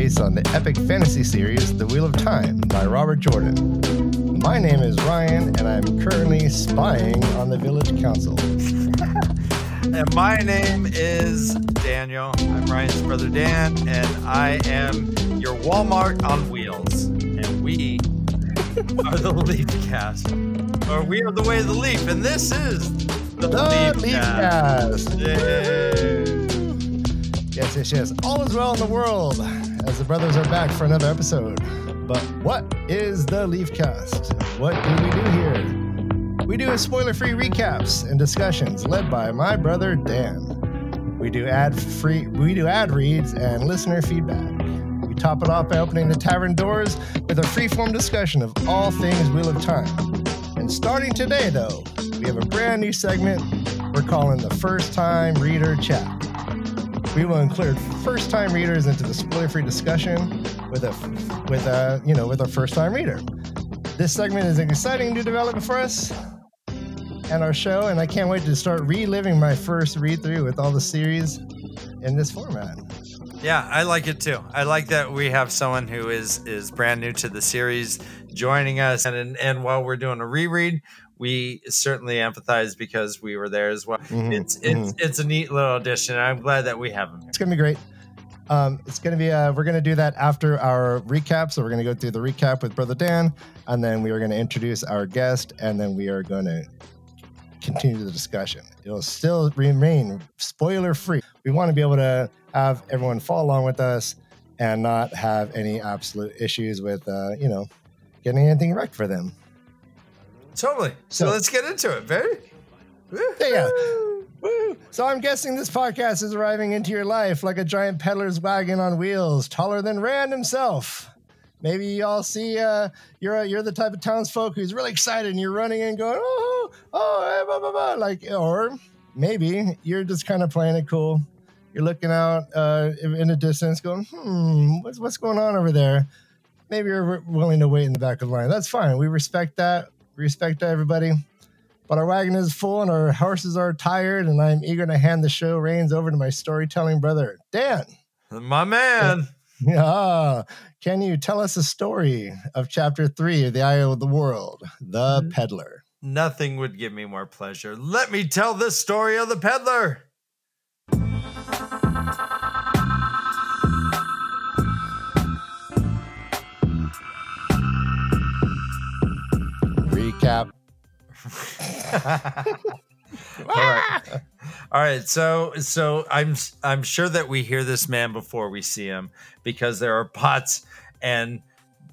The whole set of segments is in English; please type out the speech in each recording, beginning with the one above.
based on the epic fantasy series The Wheel of Time by Robert Jordan. My name is Ryan, and I'm currently spying on the village council. And my name is Daniel. I'm Ryan's brother Dan, and I am your Walmart on wheels. And we are the LeafCast. Or we are the way of the leaf, and this is the LeafCast. Yes. All is well in the world as the brothers are back for another episode. But what is the LeafCast? What do we do here? We do spoiler-free recaps and discussions led by my brother Dan. We do ad reads and listener feedback. We top it off by opening the tavern doors with a freeform discussion of all things Wheel of Time. And starting today, though, we have a brand new segment we're calling the First Time Reader Chat. We will include first-time readers into the spoiler-free discussion with a first-time reader. This segment is an exciting new development for us and our show, and I can't wait to start reliving my first read-through with all the series in this format. Yeah, I like it too. I like that we have someone who is brand new to the series joining us, and while we're doing a reread, we certainly empathize because we were there as well. It's a neat little addition, and I'm glad that we have him here. It's gonna be great. It's gonna be we're gonna do that after our recap. So we're gonna go through the recap with Brother Dan, and then we are gonna introduce our guest, and then we are gonna continue the discussion. It'll still remain spoiler free. We want to be able to have everyone follow along with us and not have any absolute issues with getting anything wrecked for them. Totally. So let's get into it, baby. Yeah. Woo. So I'm guessing this podcast is arriving into your life like a giant peddler's wagon on wheels, taller than Rand himself. Maybe you all see you're the type of townsfolk who's really excited and you're running and going, blah, blah, blah. Or maybe you're just kind of playing it cool. You're looking out in the distance going, what's going on over there? Maybe you're willing to wait in the back of the line. That's fine. We respect that. We respect everybody. But our wagon is full and our horses are tired, and I'm eager to hand the show reins over to my storytelling brother, Dan. My man. Yeah. Can you tell us a story of Chapter 3 of The Eye of the World, The Peddler? Nothing would give me more pleasure. Let me tell the story of the Peddler. Recap. All right. So I'm sure that we hear this man before we see him, because there are pots and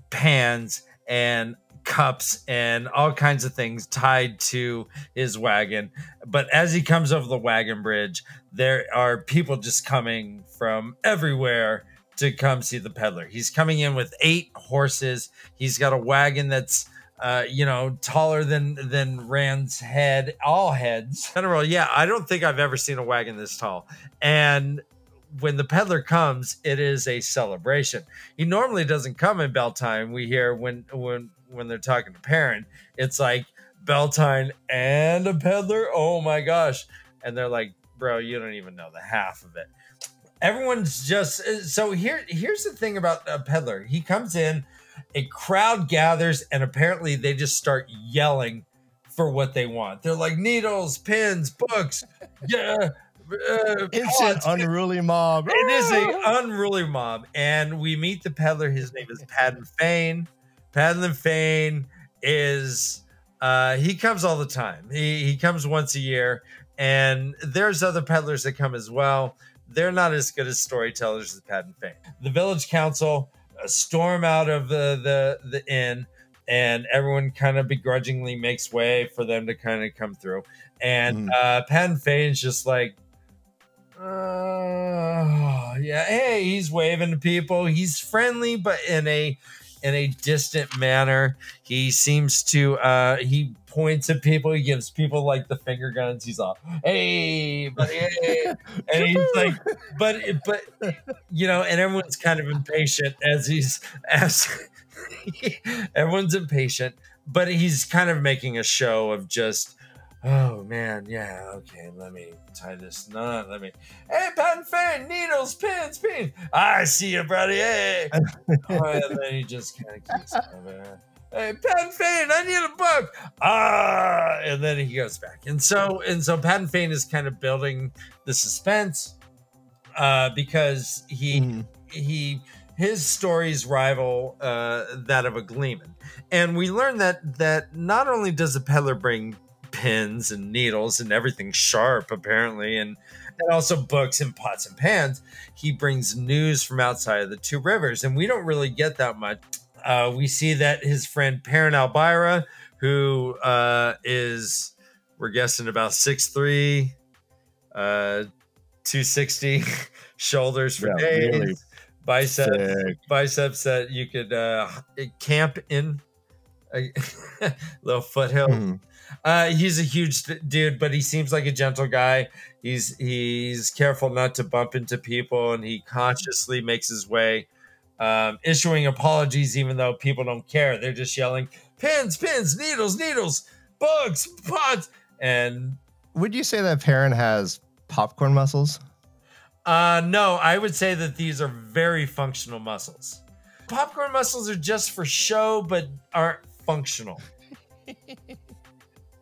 pans and cups and all kinds of things tied to his wagon. But as he comes over the wagon bridge, there are people just coming from everywhere to come see the peddler. He's coming in with 8 horses. He's got a wagon that's taller than Rand's head, all heads. In general, yeah, I don't think I've ever seen a wagon this tall. And when the peddler comes, it is a celebration. He normally doesn't come in bell time. We hear when they're talking to Perrin, it's like bell time and a peddler. Oh my gosh. And they're like, bro, you don't even know the half of it. Everyone's just, so here's the thing about a peddler. He comes in, a crowd gathers, and apparently they just start yelling for what they want. They're like, needles, pins, books. Yeah. It's an unruly mob. It is an unruly mob. And we meet the peddler. His name is Paddin Fane. Paddin Fane is, he comes all the time. He comes once a year. And there's other peddlers that come as well. They're not as good as storytellers as Paddin Fane. The village council storm out of the inn, and everyone kind of begrudgingly makes way for them to kind of come through. And Paddin Fane's just like, yeah, hey, he's waving to people. He's friendly, but in a distant manner. He seems to he points at people. He gives people like the finger guns. He's all, hey, buddy, hey. And he's like, but you know, and everyone's kind of impatient as everyone's impatient, but he's kind of making a show of just Oh man, yeah, okay, let me tie this knot. Hey, Pat Fane, needles, pins. I see you, buddy. Hey. And then he just kind of keeps over. Hey, Pat Fane, I need a book. And then he goes back. And so Pat Fane is kind of building the suspense because his stories rival that of a gleeman. And we learn that not only does the peddler bring pins and needles and everything sharp, apparently, and also books and pots and pans, he brings news from outside of the two rivers, and we don't really get that much. We see that his friend Perrin Albira, who is, we're guessing, about 6'3", 260, shoulders for days, really biceps that you could camp in, a little foothill. He's a huge dude, but he seems like a gentle guy. He's careful not to bump into people, and he consciously makes his way, issuing apologies even though people don't care. They're just yelling, pins, needles, bugs, pots. And would you say that Perrin has popcorn muscles? No, I would say that these are very functional muscles. Popcorn muscles are just for show, but aren't functional.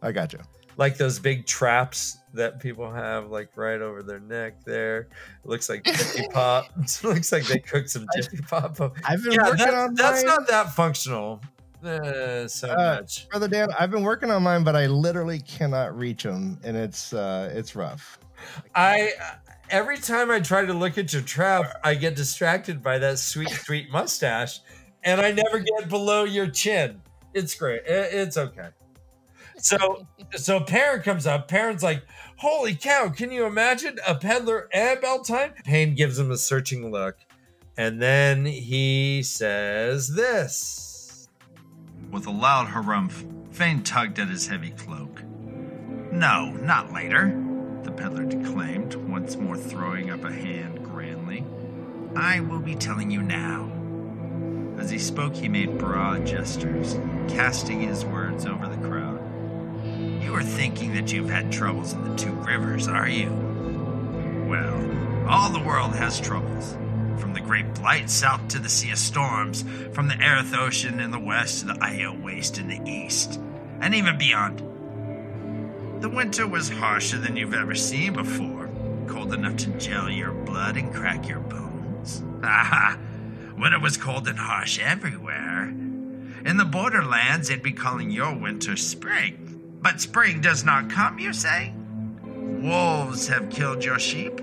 I gotcha. Like those big traps that people have, like right over their neck there. It looks like Jiffy Pop. It looks like they cooked some Jiffy Pop. I've been working on that's mine. not that functional so much. Brother Dan, I've been working on mine, but I literally cannot reach them, and it's rough. Every time I try to look at your trap, I get distracted by that sweet mustache, and I never get below your chin. It's great. It's okay. So Perrin comes up. Perrin's like, holy cow, can you imagine a peddler and Beltane? Payne gives him a searching look, and then he says this. With a loud harumph, Fane tugged at his heavy cloak. No, not later, the peddler declaimed, once more throwing up a hand grandly. I will be telling you now. As he spoke, he made broad gestures, casting his words over the crowd. You are thinking that you've had troubles in the two rivers, are you? Well, all the world has troubles. From the Great Blight south to the Sea of Storms, from the Aerith Ocean in the west to the Io Waste in the east, and even beyond. The winter was harsher than you've ever seen before, cold enough to gel your blood and crack your bones. When it was cold and harsh everywhere. In the borderlands, they'd be calling your winter spring. But spring does not come, you say? Wolves have killed your sheep?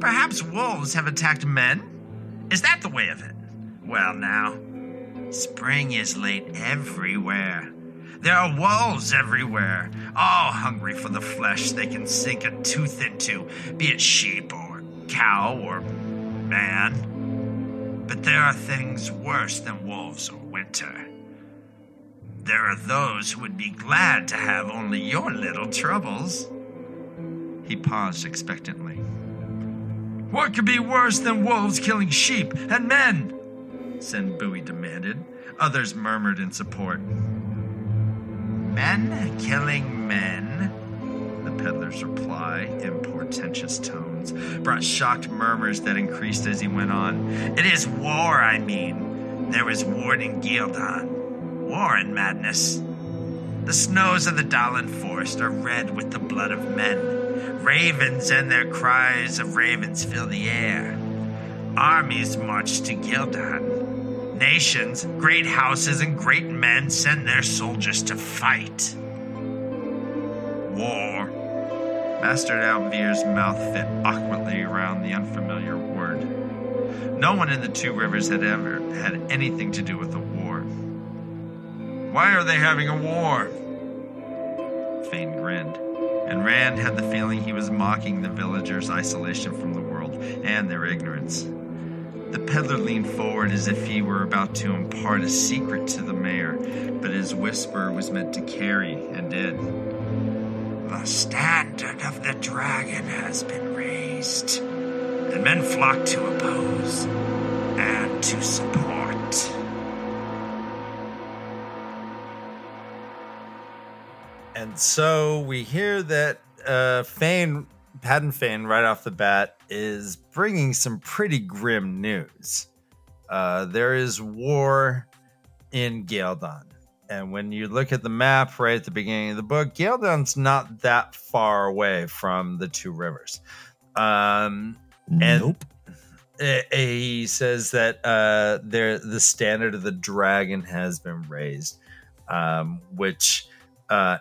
Perhaps wolves have attacked men? Is that the way of it? Well now, spring is late everywhere. There are wolves everywhere, all hungry for the flesh they can sink a tooth into, be it sheep or cow or man. But there are things worse than wolves or winter. There are those who would be glad to have only your little troubles. He paused expectantly. What could be worse than wolves killing sheep and men? Sen Bowie demanded. Others murmured in support. Men killing men? The peddler's reply, in portentous tones, brought shocked murmurs that increased as he went on. It is war, I mean. There is war in Ghealdan. War and madness. The snows of the Dahlan Forest are red with the blood of men. Ravens and their cries of ravens fill the air. Armies march to Ghealdan. Nations, great houses, and great men send their soldiers to fight. War. Master Alvir's mouth fit awkwardly around the unfamiliar word. No one in the two rivers had ever had anything to do with the war. Why are they having a war? Fane grinned, and Rand had the feeling he was mocking the villagers' isolation from the world and their ignorance. The peddler leaned forward as if he were about to impart a secret to the mayor, but his whisper was meant to carry, and did. The standard of the dragon has been raised, and men flock to oppose and to support. And so we hear that Padden Fane, right off the bat, is bringing some pretty grim news. There is war in Ghealdan. And when you look at the map right at the beginning of the book, Ghealdan's not that far away from the two rivers. And he says that the standard of the dragon has been raised, which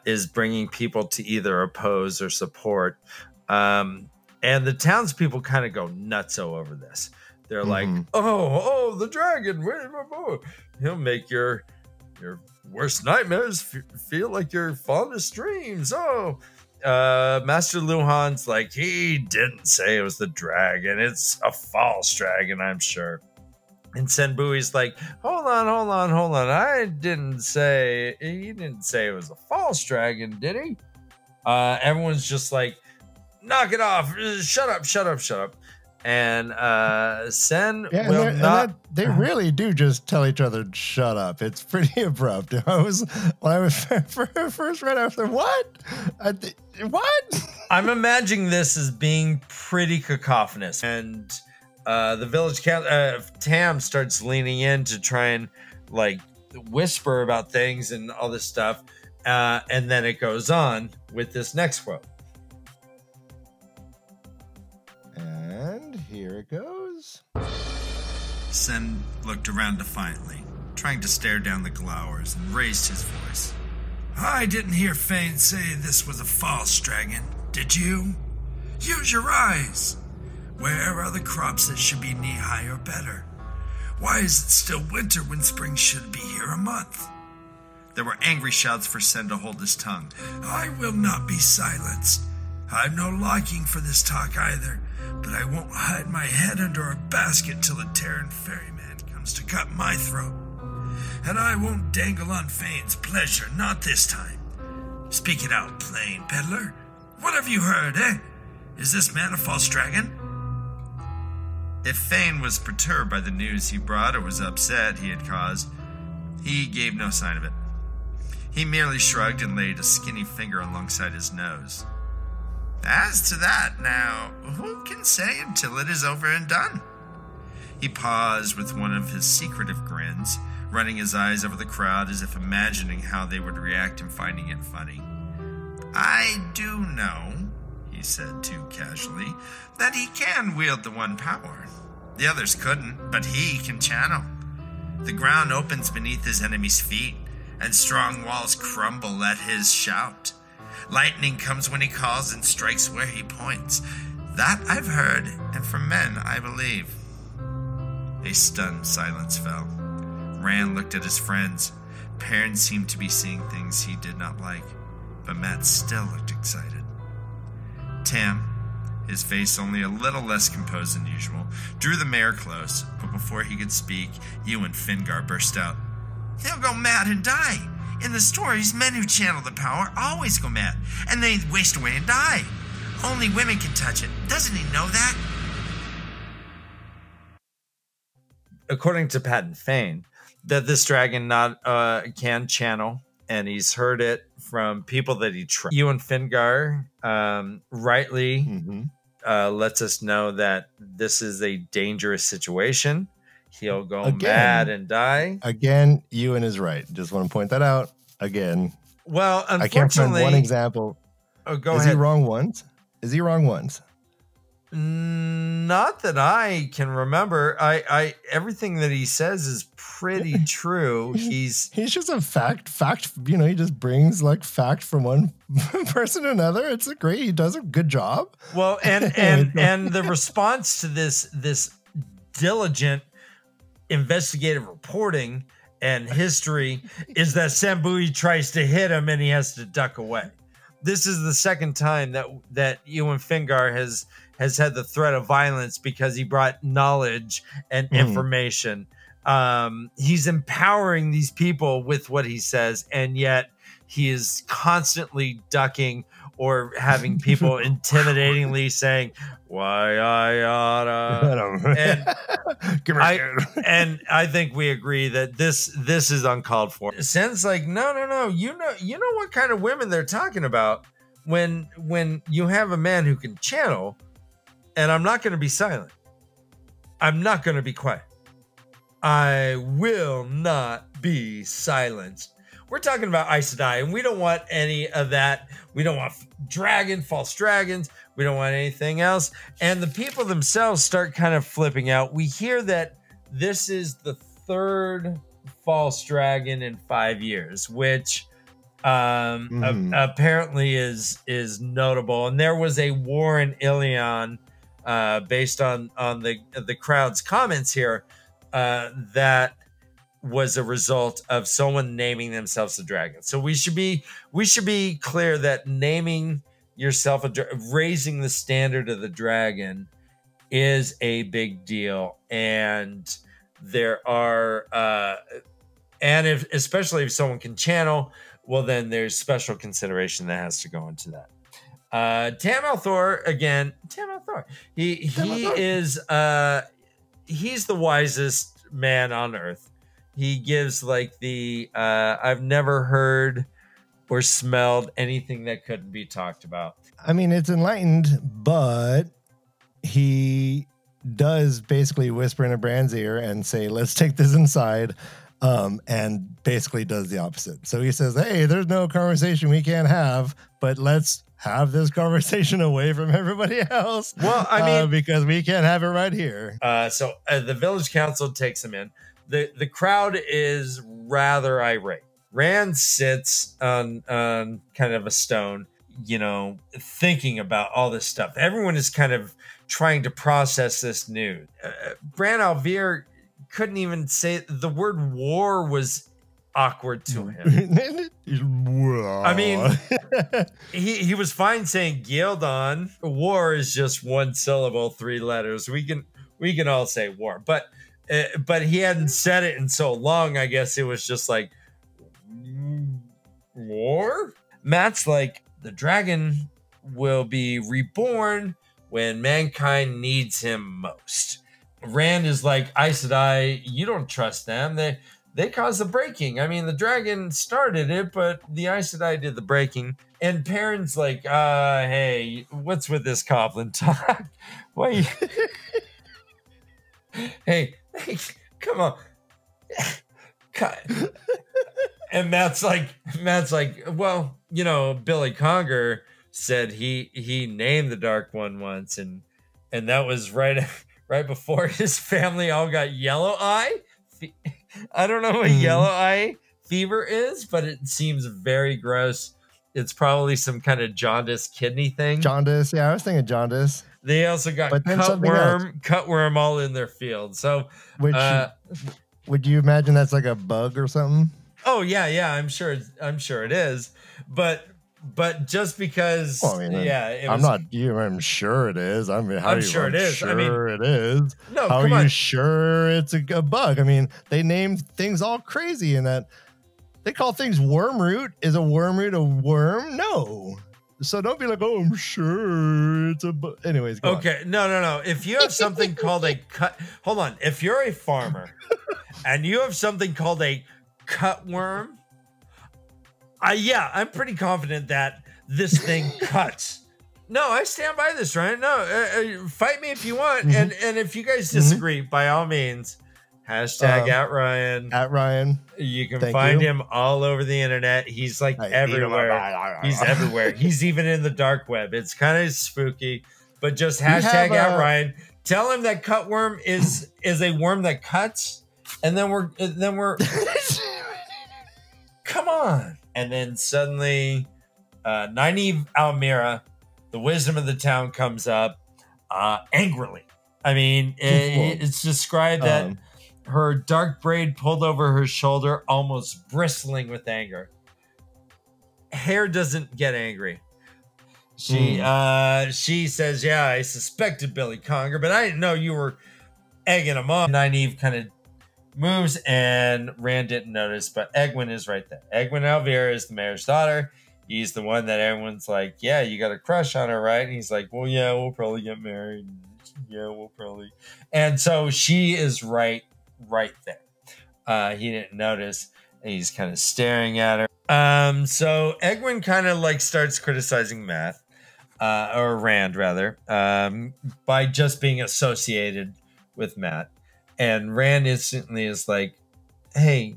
is bringing people to either oppose or support. And the townspeople kind of go nutso over this. They're like, oh, the dragon, he'll make your worst nightmares feel like your fondest dreams. Oh, Master Luhan's like, he didn't say it was the dragon. It's a false dragon, I'm sure. And Senbui's like, hold on. He didn't say it was a false dragon, did he? Everyone's just like, knock it off. Shut up. And Sen will not. They really do just tell each other, shut up. It's pretty abrupt. When I was first read, I was like, what? What? I'm imagining this as being pretty cacophonous. And the village Tam starts leaning in to try and like whisper about things and all this stuff. And then it goes on with this next quote. And here it goes. Sen looked around defiantly, trying to stare down the glowers, and raised his voice. I didn't hear Fane say this was a false dragon, did you? Use your eyes. Where are the crops that should be knee-high or better? Why is it still winter when spring should be here a month? There were angry shouts for Sen to hold his tongue. I will not be silenced. I've no liking for this talk either, but I won't hide my head under a basket till a Terran ferryman comes to cut my throat. And I won't dangle on Fane's pleasure, not this time. Speak it out, plain Peddler. What have you heard, eh? Is this man a false dragon? If Fane was perturbed by the news he brought or was upset he had caused, he gave no sign of it. He merely shrugged and laid a skinny finger alongside his nose. As to that, now, who can say until it is over and done? He paused with one of his secretive grins, running his eyes over the crowd as if imagining how they would react and finding it funny. I do know, he said too casually, that he can wield the one power. The others couldn't, but he can channel. The ground opens beneath his enemy's feet, and strong walls crumble at his shout. Lightning comes when he calls and strikes where he points. That I've heard, and from men I believe. A stunned silence fell. Rand looked at his friends. Perrin seemed to be seeing things he did not like, but Matt still looked excited. Tam, his face only a little less composed than usual, drew the mayor close, but before he could speak, Ewan Fingar burst out. They'll go mad and die. In the stories, men who channel the power always go mad, and they waste away and die. Only women can touch it. Doesn't he know that? According to Padden Fane, that this dragon can channel, and he's heard it from people that he trusts. Ewan Fingar rightly lets us know that this is a dangerous situation. He'll go mad and die. Again, Ewan is right. Just want to point that out. Again. Well, unfortunately, I can't find one example. Oh, go ahead. Is he wrong once? Not that I can remember. I everything that he says is pretty true. He's just a fact. He just brings like fact from one person to another. It's great. He does a good job. Well, and the response to this diligent investigative reporting and history is that Sambui tries to hit him and he has to duck away. This is the second time that Ewan Fingar has had the threat of violence because he brought knowledge and information. He's empowering these people with what he says, and yet he is constantly ducking or having people intimidatingly saying, "Why I oughta," and I think we agree that this is uncalled for. Sen's like, no, you know what kind of women they're talking about when you have a man who can channel, and I'm not going to be silent. I'm not going to be quiet. I will not be silenced. We're talking about Aes Sedai, and we don't want any of that. We don't want false dragons. We don't want anything else. And the people themselves start kind of flipping out. We hear that this is the third false dragon in 5 years, which apparently is notable. And there was a war in Ilion, based on the crowd's comments here, that was a result of someone naming themselves a dragon. So we should be clear that naming yourself raising the standard of the dragon is a big deal, and there are especially if someone can channel, well, then there's special consideration that has to go into that. Tam Althor again. Tam Althor. He's the wisest man on earth. He gives like the I've never heard or smelled anything that couldn't be talked about. I mean, it's enlightened, but he does basically whisper in a Brand's ear and say, "Let's take this inside," and basically does the opposite. So he says, "Hey, there's no conversation we can't have, but let's have this conversation away from everybody else." Well, I mean, because we can't have it right here. So the village council takes him in. The crowd is rather irate. Rand sits on kind of a stone, thinking about all this stuff. Everyone is kind of trying to process this news. Bran Alvear couldn't even say the word war was awkward to him. I mean, he was fine saying Ghealdan. War is just one syllable, 3 letters. We can all say war, but he hadn't said it in so long. I guess it was just like war. Matt's like, the dragon will be reborn when mankind needs him most. Rand is like, Aes Sedai, you don't trust them. They caused the breaking. I mean, the dragon started it, but the Aes Sedai did the breaking. And Perrin's like, hey, what's with this Coughlin talk? Why? hey, come on. And Matt's like, well, Billy Conger said he named the Dark One once, and that was right before his family all got yellow eye. I don't know what yellow eye fever is, but it seems very gross. It's probably some kind of jaundice kidney thing. Jaundice, yeah, I was thinking jaundice. They also got cutworm all in their field. So, would you imagine that's like a bug or something? Oh yeah, I'm sure it is, but just because, well, I mean, I'm sure it is. I mean, I'm sure it is. It is. No, how are you sure it's a bug? I mean, they named things all crazy in that. They call things wormroot. Is a wormroot a worm? No. So don't be like, oh, I'm sure it's a bug. Anyways, go okay. On. No. If you have something called a cut, hold on. If you're a farmer and you have something called a cutworm, I'm pretty confident that this thing cuts. No, I stand by this, Ryan. No, fight me if you want. And if you guys disagree, by all means, hashtag @Ryan. @Ryan. You can find him all over the internet. He's like everywhere. He's everywhere. He's even in the dark web. It's kind of spooky, but just hashtag @Ryan. Tell him that cutworm is a worm that cuts, and then we're come on. And then suddenly, Nynaeve Almira, the wisdom of the town, comes up angrily. I mean, it's described that her dark braid pulled over her shoulder, almost bristling with anger. Hair doesn't get angry. She says, "Yeah, I suspected Billy Conger, but I didn't know you were egging him on." Nynaeve kind of moves, and Rand didn't notice, but Egwene is right there. Egwene Alvear is the mayor's daughter. he's the one that everyone's like, yeah, you got a crush on her, right? And he's like, well, yeah, we'll probably get married. Yeah, we'll probably. And so she is right there. He didn't notice, and he's kind of staring at her. So Egwene kind of like starts criticizing Matt, or Rand rather, by just being associated with Matt. And Rand instantly is like, hey,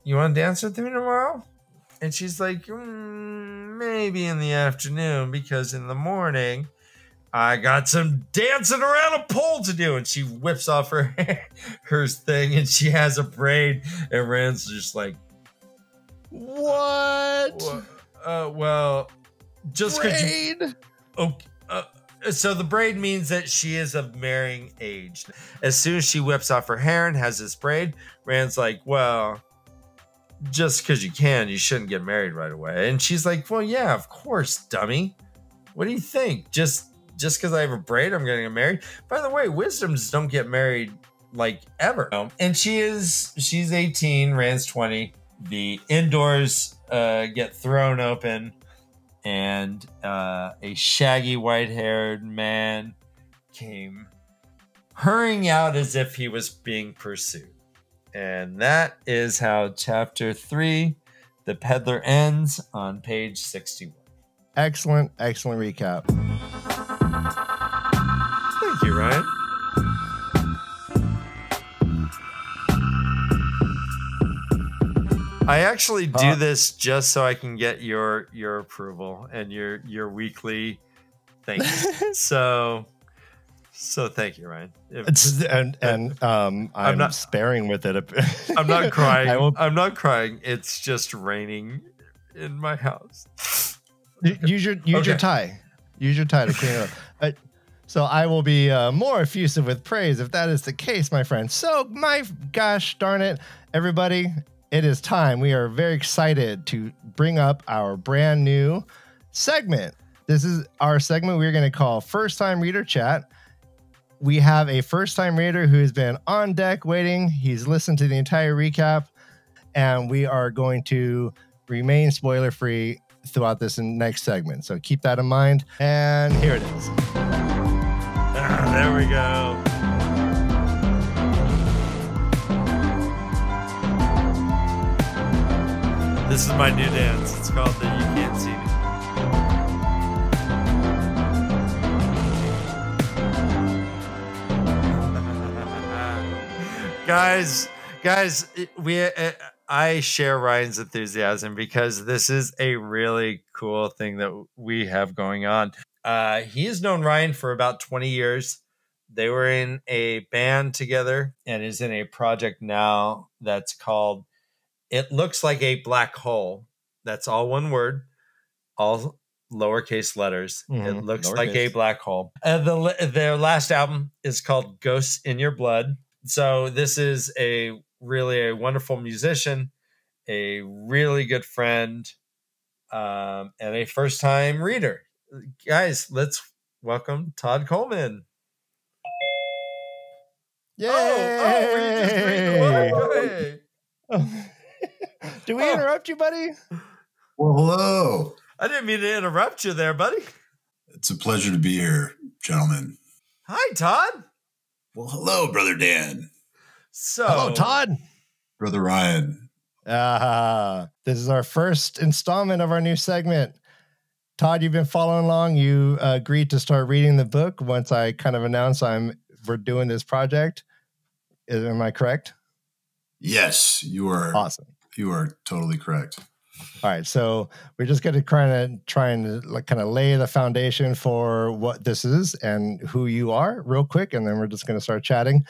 you want to dance with me tomorrow? And she's like, maybe in the afternoon, because in the morning I got some dancing around a pole to do. And she whips off her thing, and she has a braid, and Rand's just like, what? Well, just braid? Okay. So the braid means that she is of marrying age. As soon as she whips off her hair and has this braid, Rand's like, well, just because you can, you shouldn't get married right away. And she's like, well, yeah, of course, dummy. What do you think? Just because I have a braid, I'm going to get married? By the way, wisdoms don't get married like ever. And she's 18, Rand's 20. The indoors get thrown open, and a shaggy white-haired man came hurrying out as if he was being pursued. And that is how chapter 3, The Peddler, ends on page 61. Excellent recap. Thank you, Ryan. I actually do this just so I can get your approval and your weekly things. So thank you, Ryan. I'm not sparing with it. I'm not crying. I'm not crying. It's just raining in my house. Use your tie. Use your tie to clean it up. So I will be more effusive with praise if that is the case, my friend. So my gosh darn it, everybody, it is time. We are very excited to bring up our brand new segment. This is our segment we're going to call First Time Reader Chat. We have a first-time reader who has been on deck waiting. He's listened to the entire recap, and we are going to remain spoiler-free throughout this next segment. So keep that in mind. And here it is. There we go. This is my new dance. It's called the You Can't See Me. Guys, I share Ryan's enthusiasm because this is a really cool thing that we have going on. He has known Ryan for about 20 years. They were in a band together and is in a project now that's called It Looks Like a Black Hole. That's all one word, all lowercase letters. It looks like a black hole. Their last album is called Ghosts in Your Blood. So this is a really wonderful musician, a really good friend, and a first-time reader. Guys, let's welcome Todd Coleman. Yay! Oh, were you just reading the one? Hey. Do we interrupt you, buddy? Well, hello. I didn't mean to interrupt you there, buddy. It's a pleasure to be here, gentlemen. Hi, Todd. Well, hello, Brother Dan. Hello, Todd. Brother Ryan. This is our first installment of our new segment. Todd, you've been following along. You agreed to start reading the book once I kind of announced we're doing this project. Am I correct? Yes, you are. Awesome. You are totally correct. All right, so we're just going to try and lay the foundation for what this is and who you are real quick, and then we're just going to start chatting.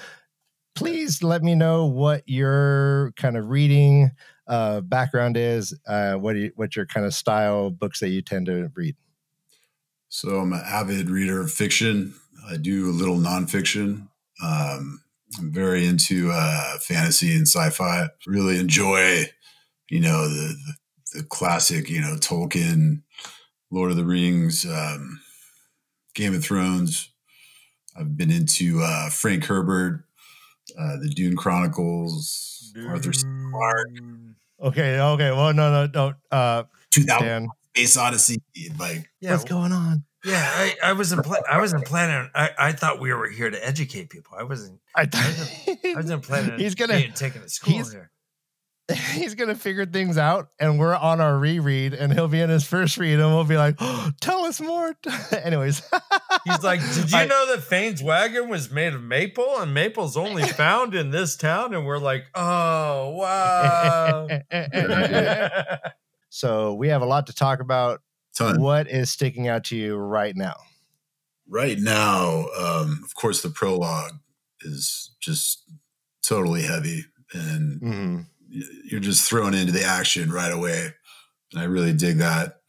Please let me know what your kind of reading background is, what your kind of style books that you tend to read. So I'm an avid reader of fiction. I do a little nonfiction. I'm very into fantasy and sci-fi. Really enjoy, the classic, Tolkien, Lord of the Rings, Game of Thrones. I've been into Frank Herbert, the Dune Chronicles, Arthur C. Clarke. Okay. Well, no. 2000. Dan. Space Odyssey, like Yeah, What's going on? yeah. I wasn't planning. I thought we were here to educate people. I wasn't planning on He's gonna taking to school he's- here. He's gonna figure things out, and we're on our reread, and he'll be in his first read, and we'll be like, oh, "Tell us more." Anyways, He's like, "Did you know that Fane's wagon was made of maple, and maple's only found in this town?" And we're like, "Oh, wow!" So we have a lot to talk about. ton. What is sticking out to you right now? Right now, of course, the prologue is just totally heavy, and Mhm. you're just thrown into the action right away. And I really dig that.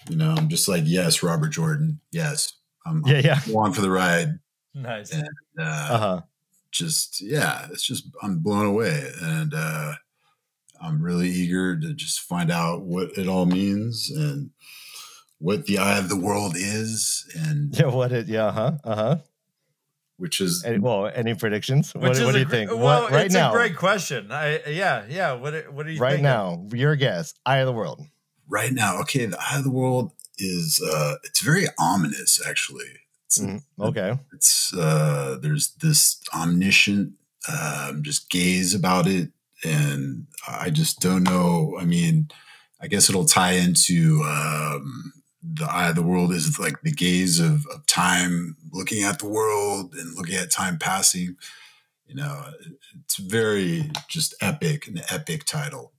I'm just like, yes, Robert Jordan. Yes. I'm along for the ride. Nice. And I'm blown away. And I'm really eager to just find out what it all means and what the eye of the world is. And which is any predictions? What do you think? Well, right it's now, a great question. What are you right thinking? now? Your guess. Eye of the world. Right now, okay. The eye of the world is it's very ominous, actually. Okay. It's there's this omniscient just gaze about it, and I just don't know. I mean, I guess it'll tie into the eye of the world is like the gaze of time, looking at the world and looking at time passing. It's very just epic, an epic title.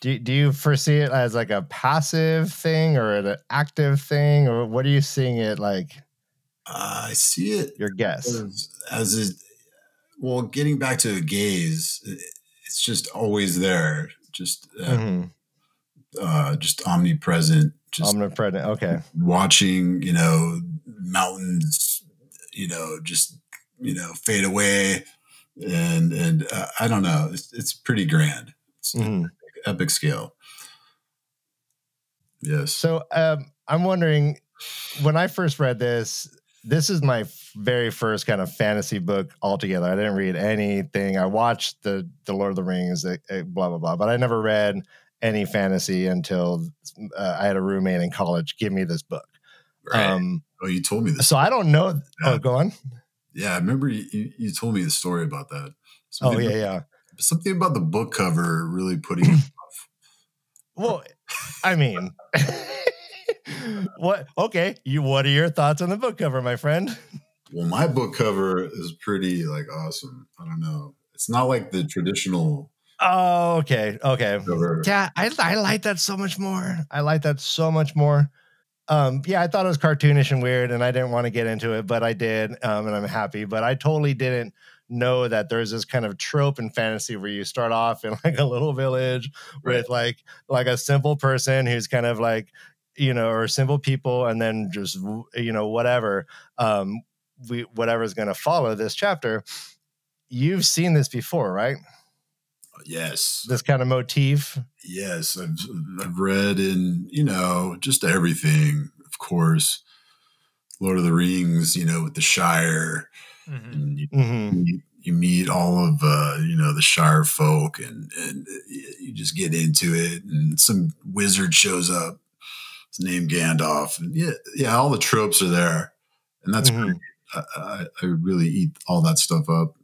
Do you foresee it as like a passive thing or an active thing, or what are you seeing it like? I see it. Your guess. Getting back to a gaze, it's just always there. Just omnipresent. Just omnipresent. Okay. Watching, mountains, fade away. And I don't know. It's pretty grand. It's epic scale. Yes. So I'm wondering, when I first read this is my very first kind of fantasy book altogether. I didn't read anything. I watched the Lord of the Rings, blah, blah, blah, but I never read any fantasy until I had a roommate in college give me this book. Right. You told me this. So I don't know. Yeah. Oh, go on. Yeah, I remember you told me the story about that. Something about the book cover really putting it off. Well, I mean, what are your thoughts on the book cover, my friend? Well, my book cover is pretty awesome. I don't know. It's not like the traditional. Oh, okay. Cover. Yeah, I like that so much more. I thought it was cartoonish and weird, and I didn't want to get into it, but I did, and I'm happy. But I totally didn't know that there's this kind of trope in fantasy where you start off in like a little village with like a simple person who's kind of like, or simple people, and then just whatever whatever's going to follow this chapter. You've seen this before, right? Yes. This kind of motif. Yes, I've read in just everything. Of course, Lord of the Rings. With the Shire. And you meet all of the Shire folk, and you just get into it, and some wizard shows up. His name Gandalf, and all the tropes are there, and that's great. I really eat all that stuff up.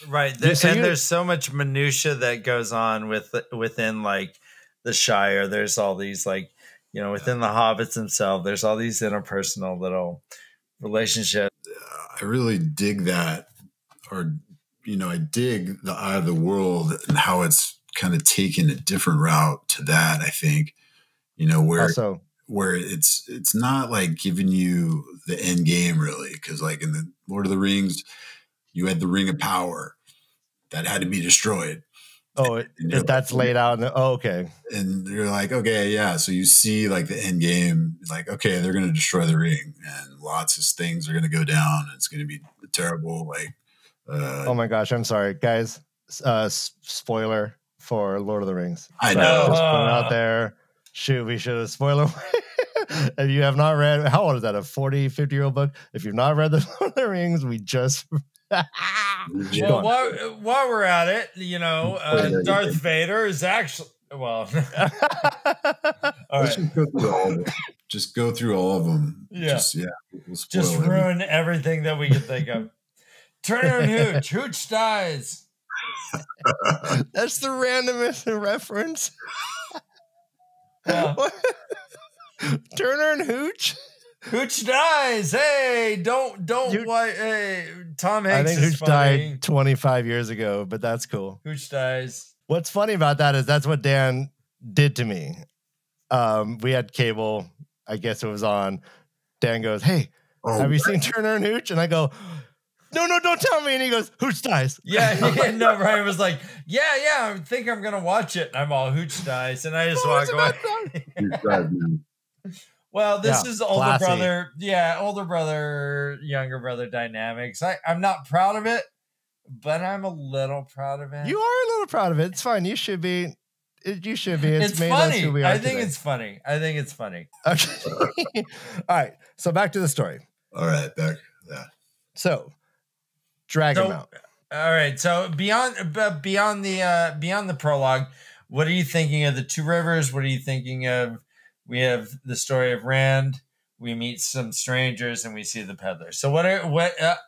Right, there's so much minutia that goes on within like the Shire. There's all these within the hobbits themselves. There's all these interpersonal little relationships. I really dig that, I dig the eye of the world and how it's kind of taken a different route to that. I think, where it's not like giving you the end game really, because like in the Lord of the Rings, you had the Ring of Power that had to be destroyed. Oh, that's laid out. Okay. And you're like, okay, yeah. So you see like the end game, like, okay, they're going to destroy the ring and lots of things are going to go down. And it's going to be terrible. Oh my gosh. I'm sorry, guys. Spoiler for Lord of the Rings. I know. Just put it out there. Shoot, we should have spoiler. If you have not read, how old is that? A 40, 50-year-old book? If you've not read the Lord of the Rings, we just... Well, while we're at it, Darth Vader is actually All Let's right. just go through all of them. Just go through all of them. Yeah. We'll spoil Just ruin everything that we can think of. Turner and Hooch. Hooch dies. That's the randomest reference. Yeah. Turner and Hooch. Hooch dies. Hey, don't why? Hey, Tom Hanks. I think is Hooch funny. died 25 years ago, but that's cool. Hooch dies. What's funny about that is that's what Dan did to me. We had cable. I guess it was on. Dan goes, "Hey, have you seen Turner and Hooch?" And I go, "No, don't tell me." And he goes, "Hooch dies." Yeah, no, Ryan was like, yeah, I think I'm gonna watch it. And I'm all Hooch dies, and I just walk away. Well, this is older brother, older brother, younger brother dynamics. I'm not proud of it, but I'm a little proud of it. You are a little proud of it. It's fine. You should be. You should be. It's made funny. Us who we are I think today. it's funny. Okay. All right. So back to the story. All right, back. Yeah. So, drag him out. All right. So beyond the prologue, what are you thinking of the Two Rivers? What are you thinking of? We have the story of Rand. We meet some strangers, and we see the Peddler. So what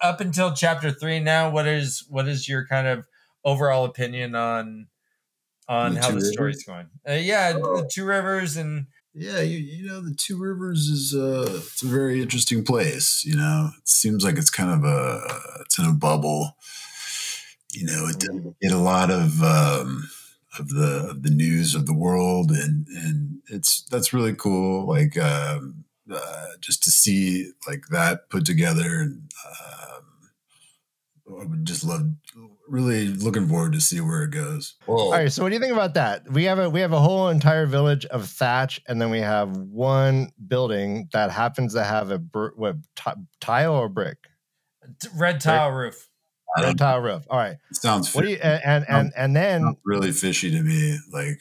up until chapter 3 now? What is your kind of overall opinion on how the story's going? The Two Rivers and. Yeah, you know, the Two Rivers is it's a very interesting place. You know, it seems like it's kind of it's in a bubble. You know, it doesn't get a lot of the news of the world, and that's really cool. Like just to see like that put together, and I would just really looking forward to see where it goes. Whoa. All right, so what do you think about that? We have a whole entire village of thatch, and then we have one building that happens to have a tile or brick, red tile roof. Red tile roof. All right, it sounds. What do you and then really fishy to me? Like,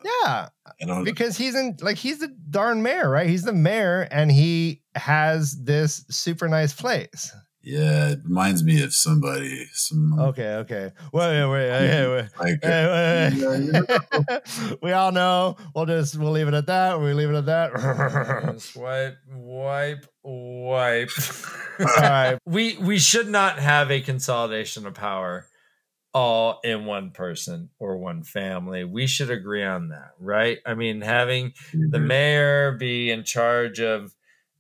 yeah, I don't because he's the darn mayor, right? He's the mayor, and he has this super nice place. Yeah, it reminds me of somebody. Okay. Wait. We all know. We'll leave it at that. We leave it at that. Just wipe. All right. We should not have a consolidation of power all in one person or one family. We should agree on that, right? I mean, having the mayor be in charge of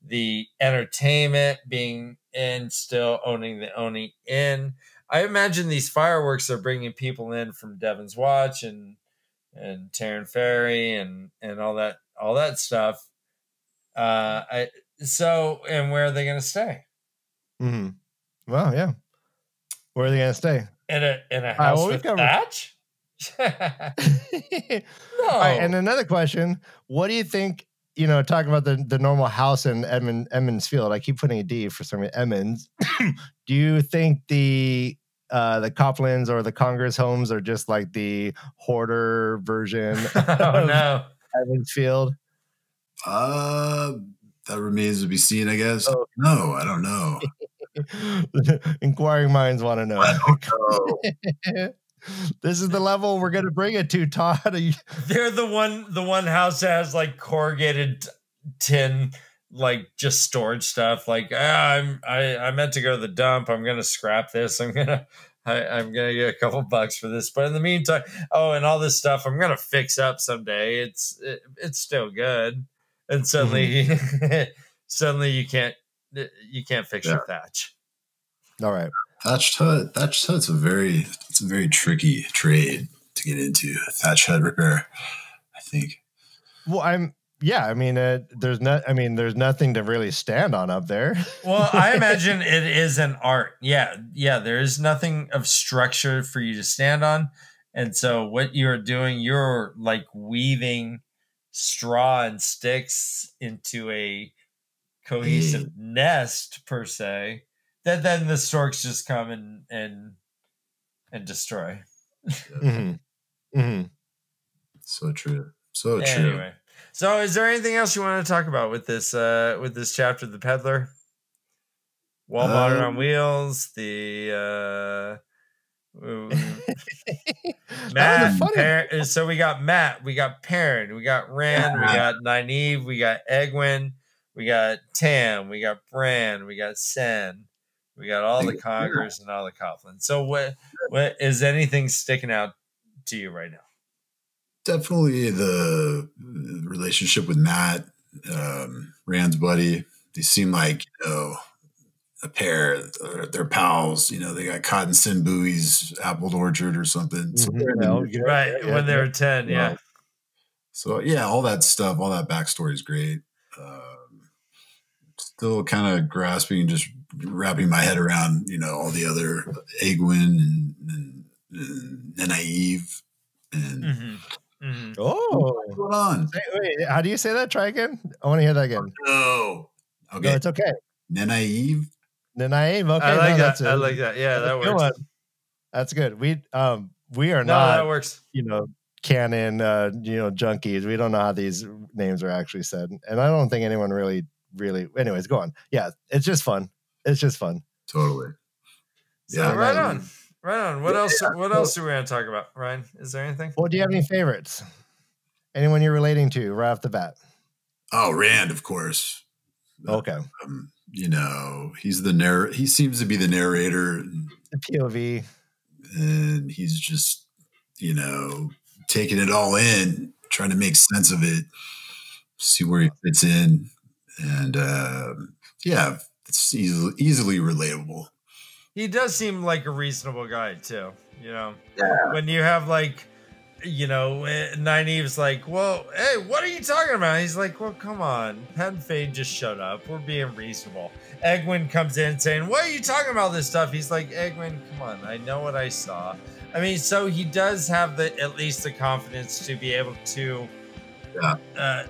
the entertainment, being in, still owning the inn. I imagine these fireworks are bringing people in from Devon's Watch and Terran Ferry and all that stuff. And where are they going to stay? Mm-hmm. Well, yeah. Where are they going to stay? In a house with thatch? No. All right, and another question: what do you think? You know, talking about the normal house in Edmonds Field. I keep putting a D for some reason. Edmonds. Do you think the Coplands or the Congress homes are just like the hoarder version of Edmonds Field? That remains to be seen, I guess. Oh. No, I don't know. Inquiring minds want to know. I don't know. This is the level we're going to bring it to, Todd. They're the one house that has like corrugated tin, like just storage stuff. Like I meant to go to the dump. I'm going to scrap this. I'm going to get a couple bucks for this. But in the meantime, and all this stuff I'm going to fix up someday. It's still good. And suddenly, suddenly you can't fix your thatch. All right. Thatched hut's a very tricky trade to get into. Thatch hut repair, I think. Well, there's nothing to really stand on up there. Well, I imagine it is an art. Yeah. There is nothing of structure for you to stand on, and so what you're doing, you're like weaving straw and sticks into a cohesive nest per se. That then the storks just come and destroy. Mm-hmm. Mm-hmm. So true. Anyway, so is there anything else you want to talk about with this chapter, the Peddler? Wall modern on wheels. The Matt, so we got Matt, we got Perrin, we got Rand, we got Nynaeve, we got Egwene, we got Tam, we got Bran, we got Sen, we got all the Coggers and all the Coughlins. So what is anything sticking out to you right now? Definitely the relationship with Matt, Rand's buddy. They seem like, a pair. They're pals. They got cotton sin buoys, apple orchard or something. Right, when they were 10, yeah. So yeah, all that stuff, all that backstory is great. Still kind of grasping, just wrapping my head around, all the other Egwene and Nynaeve and what's going on? Wait, how do you say that? Try again. I want to hear that again. No, okay, no, it's okay. Nynaeve. Nynaeve. Okay, I like that. That's it. I like that. Yeah, that works. That's good. We are not. That works. Canon. Junkies. We don't know how these names are actually said, and I don't think anyone really. Anyways, go on. Yeah, it's just fun. Totally. So yeah, right on. What else? What else do we want to talk about, Ryan? Is there anything? Well, do you have any favorites? Anyone you're relating to right off the bat? Oh, Rand, of course. Okay. He's he seems to be the narrator. The POV. And he's just, taking it all in, trying to make sense of it, see where he fits in. And it's easily relatable. He does seem like a reasonable guy too, when you have Nynaeve's like, well, hey, what are you talking about? He's like, well, come on. Pat and Fade just showed up. We're being reasonable. Egwene comes in saying, what are you talking about this stuff? He's like, Egwene, come on. I know what I saw. I mean, so he does have at least the confidence to be able to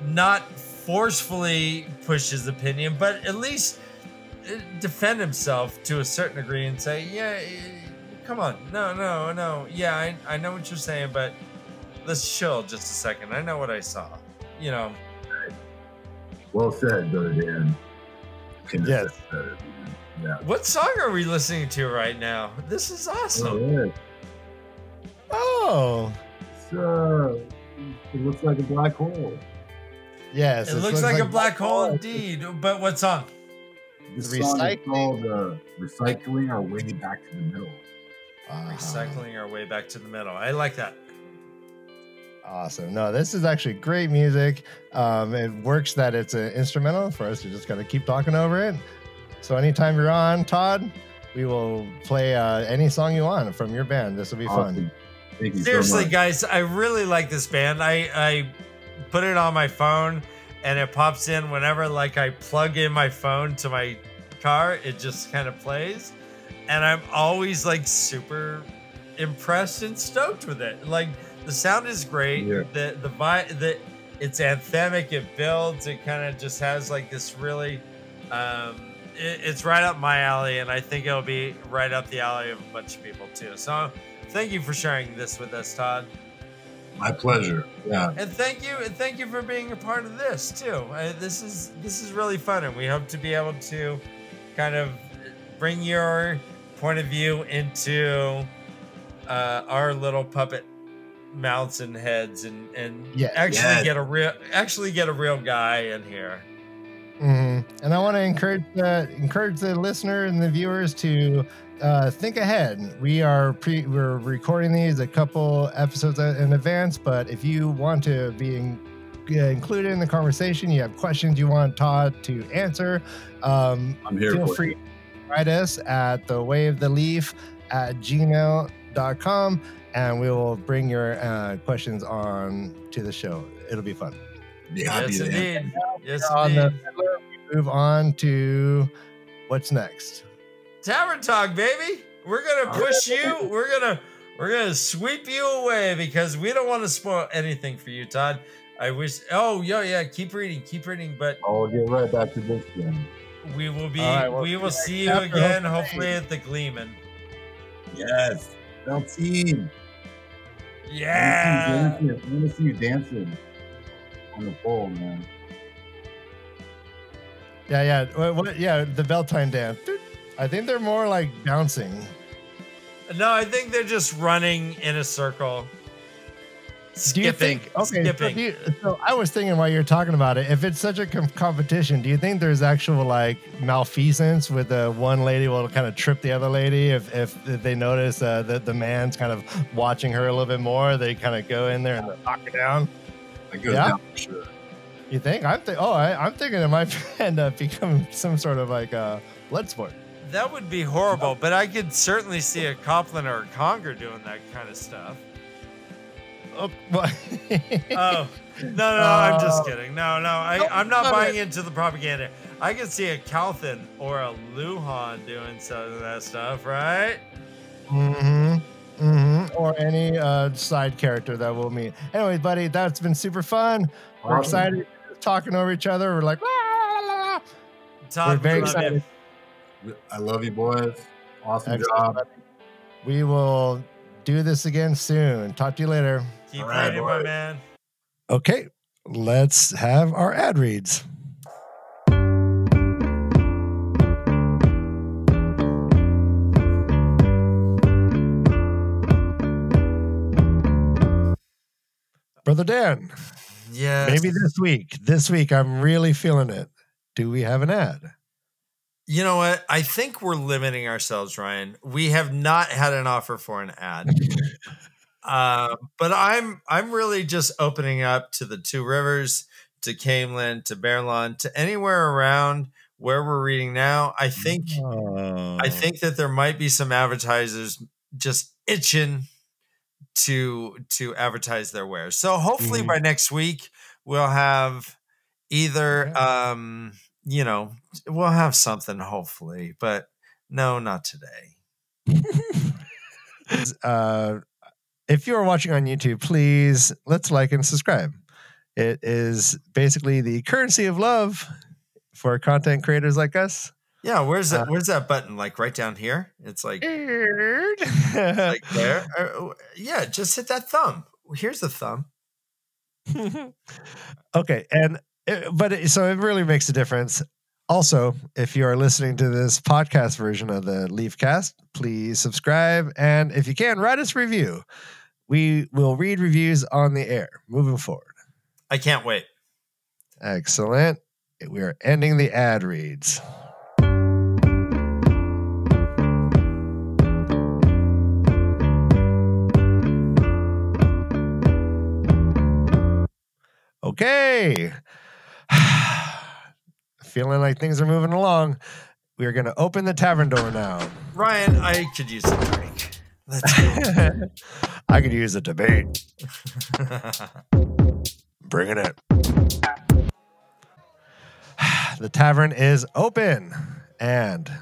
not forcefully push his opinion, but at least defend himself to a certain degree and say, yeah, come on. No. Yeah, I know what you're saying, but let's chill just a second. I know what I saw. Well said, Brother Dan. Yes. Yeah. What song are we listening to right now? This is awesome. Oh. It looks like a black hole. Yes. It looks like a black hole indeed. But what song? This song is called Recycling Our Way Back to the Middle. Recycling Our Way Back to the Middle. I like that. Awesome. No, this is actually great music. It works that it's an instrumental for us to just kind of keep talking over it. So anytime you're on, Todd, we will play any song you want from your band. This will be fun. Thank you. Seriously, so much. guys, I really like this band. I put it on my phone and it pops in whenever I plug in my phone to my car. It just kind of plays. And I'm always super impressed and stoked with it. The sound is great. Yeah. The vibe, it's anthemic. It builds. It kind of just has this really, it's right up my alley, and I think it'll be right up the alley of a bunch of people too. So, thank you for sharing this with us, Todd. My pleasure. Yeah. And thank you for being a part of this too. This is really fun, and we hope to be able to kind of bring your point of view into our little puppet mouths and heads, and get a real guy in here. Mm-hmm. And I want to encourage the listener and the viewers to think ahead. We're recording these a couple episodes in advance, but if you want to be included in the conversation, you have questions you want Todd to answer, I'm here. Feel free to write us at thewaveoftheleaf@gmail.com, and we will bring your questions on to the show. It'll be fun. Yes, indeed. Yes, indeed. We move on to what's next. Tavern Talk, baby. We're gonna push you. We're gonna sweep you away because we don't want to spoil anything for you, Todd. I wish. Oh, yeah. Keep reading. But I'll get right back to this then. We will be. We will see you again, hopefully at the Gleeman. Yes, Beltine. Yeah. I want to see you dancing on the pole, man. Yeah. The Beltine dance. I think they're more like bouncing. No, I think they're just running in a circle. Do you think? Okay, skipping. So I was thinking while you're talking about it, if it's such a competition, do you think there's actual like malfeasance with the one lady will kind of trip the other lady if they notice that the man's kind of watching her a little bit more, they kind of go in there and knock her down? That goes down for sure. You think? I'm thinking it might end up becoming some sort of like blood sport. That would be horrible, but I could certainly see a Coplin or a Conger doing that kind of stuff. Oh, what? Oh, no, I'm just kidding. No, I'm not buying into the propaganda. I could see a Calthin or a Luhan doing some of that stuff, right? Or any side character that we'll meet. Anyway, buddy, that's been super fun. We're excited talking over each other. We're like, Todd, we're very excited. I love you, boys. Awesome job. Buddy. We will do this again soon. Talk to you later. Keep reading, my man. Okay, let's have our ad reads. Brother Dan. Yes. Maybe this week I'm really feeling it. Do we have an ad? You know what? I think we're limiting ourselves, Ryan. We have not had an offer for an ad. But I'm really just opening up to the Two Rivers, to Camelin, to Bearlawn, to anywhere around where we're reading now. I think that there might be some advertisers just itching to advertise their wares. So hopefully by next week we'll have either we'll have something, hopefully, but no, not today. If you're watching on YouTube, please let's like and subscribe. It is basically the currency of love for content creators like us. Yeah, where's that button? Like right down here? It's like like there. Yeah, just hit that thumb. Here's the thumb. Okay, so it really makes a difference. Also, if you are listening to this podcast version of the LeafCast, please subscribe, and if you can, write us a review. We will read reviews on the air moving forward. I can't wait. Excellent. We are ending the ad reads. Okay. Feeling like things are moving along. We are going to open the tavern door now. Ryan, I could use a drink. Let's go. I could use a debate. Bringing it. The tavern is open. And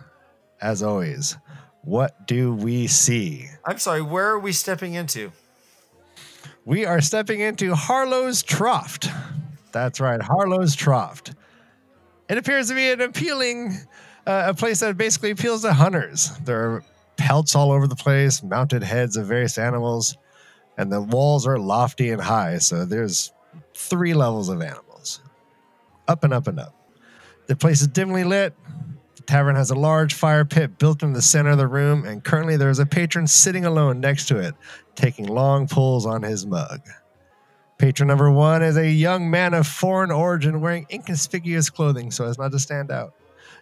as always, what do we see? I'm sorry, where are we stepping into? We are stepping into Harlow's Trough. That's right, Harlow's Trough. It appears to be an appealing, a place that basically appeals to hunters. There are pelts all over the place, mounted heads of various animals, and the walls are lofty and high, so there's 3 levels of animals. Up and up and up. The place is dimly lit. The tavern has a large fire pit built in the center of the room, and currently there is a patron sitting alone next to it, taking long pulls on his mug. Patron number 1 is a young man of foreign origin wearing inconspicuous clothing so as not to stand out.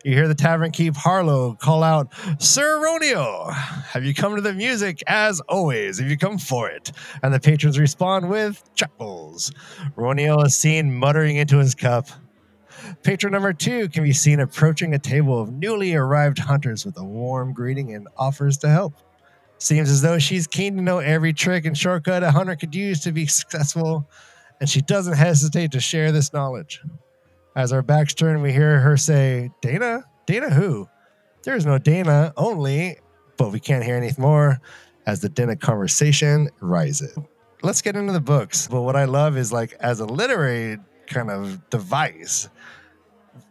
You hear the tavern keep Harlow call out, "Sir Ronio, have you come to the music? As always, have you come for it?" And the patrons respond with chuckles. Ronio is seen muttering into his cup. Patron number 2 can be seen approaching a table of newly arrived hunters with a warm greeting and offers to help. Seems as though she's keen to know every trick and shortcut a hunter could use to be successful, and she doesn't hesitate to share this knowledge. As our backs turn, we hear her say, "Dana? Dana who?" There is no Dana, only, but we can't hear anything more as the Dana conversation rises. Let's get into the books. But what I love is, like, as a literary kind of device,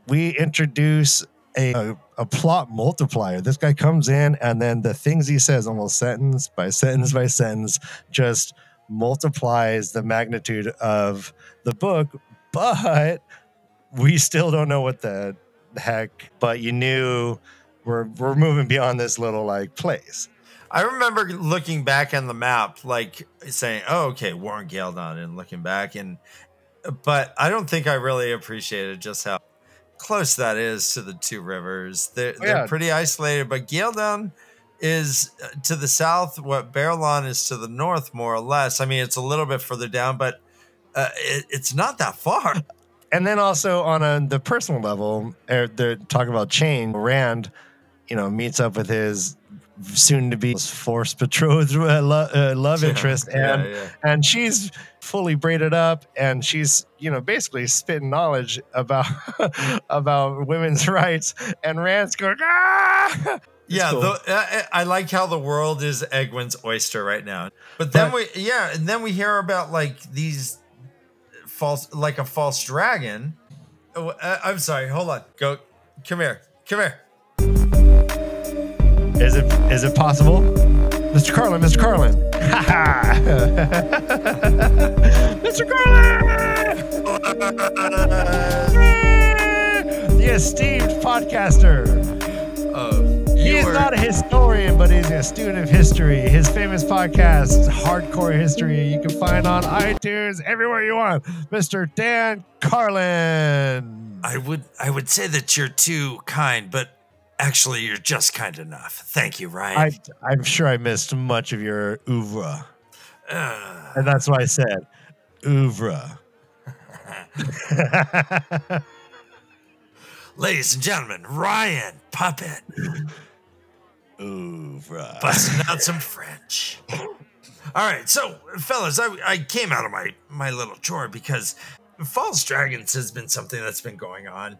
we introduce a plot multiplier. This guy comes in, and then the things he says almost sentence by sentence by sentence just multiplies the magnitude of the book, but we still don't know what the heck, but you knew we're moving beyond this little like place. I remember looking back on the map, like saying, "Oh, okay, Warren Ghealdan," and looking back, but I don't think I really appreciated just how close that is to the two rivers. They're pretty isolated, but Ghealdan is to the south, what Berlon is to the north, more or less. I mean, it's a little bit further down, but it's not that far. And then also on the personal level, they're talking about Chain. Rand, meets up with his soon-to-be forced betrothed love interest, and she's fully braided up, and she's basically spitting knowledge about about women's rights, and Rand's going, ah! Cool. I like how the world is Egwene's oyster right now. But then we hear about like these a false dragon. Oh, I'm sorry. Hold on. Come here. Is it possible? Mr. Carlin. Mr. Carlin! The esteemed podcaster. He is not a historian, but he's a student of history. His famous podcast, Hardcore History, you can find on iTunes, everywhere you want. Mr. Dan Carlin. I would say that you're too kind, but actually you're just kind enough. Thank you, Ryan. I'm sure I missed much of your oeuvre. And that's why I said oeuvre. Ladies and gentlemen, Ryan Puppet. Oeuvre. Busting out some French. All right, so fellas, I came out of my little chore because False Dragons has been something that's been going on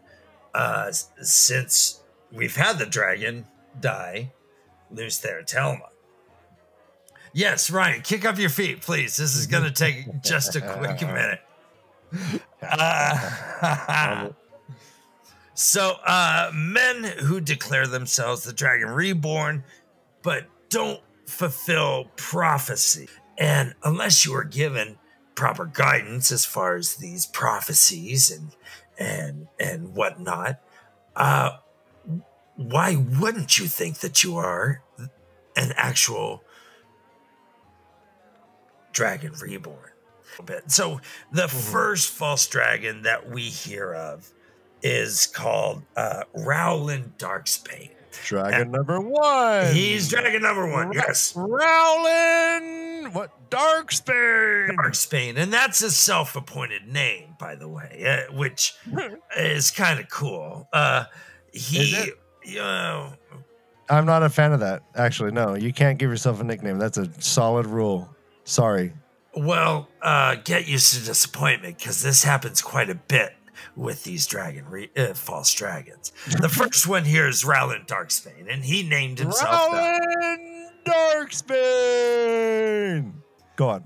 since we've had the dragon die, lose their Telma. Yes, Ryan, kick up your feet, please. This is going to take just a quick minute. So, men who declare themselves the Dragon Reborn, but don't fulfill prophecy. And unless you are given proper guidance as far as these prophecies and whatnot, why wouldn't you think that you are an actual Dragon Reborn? So the first false dragon that we hear of is called Rowland Darkspane. Dragon number one. He's dragon number one, yes. Rowland, Darkspane. Darkspane, and that's a self-appointed name, by the way, which is kind of cool. I'm not a fan of that, actually. No, you can't give yourself a nickname. That's a solid rule. Sorry. Well, get used to disappointment, because this happens quite a bit with these false dragons. The first one here is Rowland Darkspane, and he named himself Rowland Darkspane. Go on.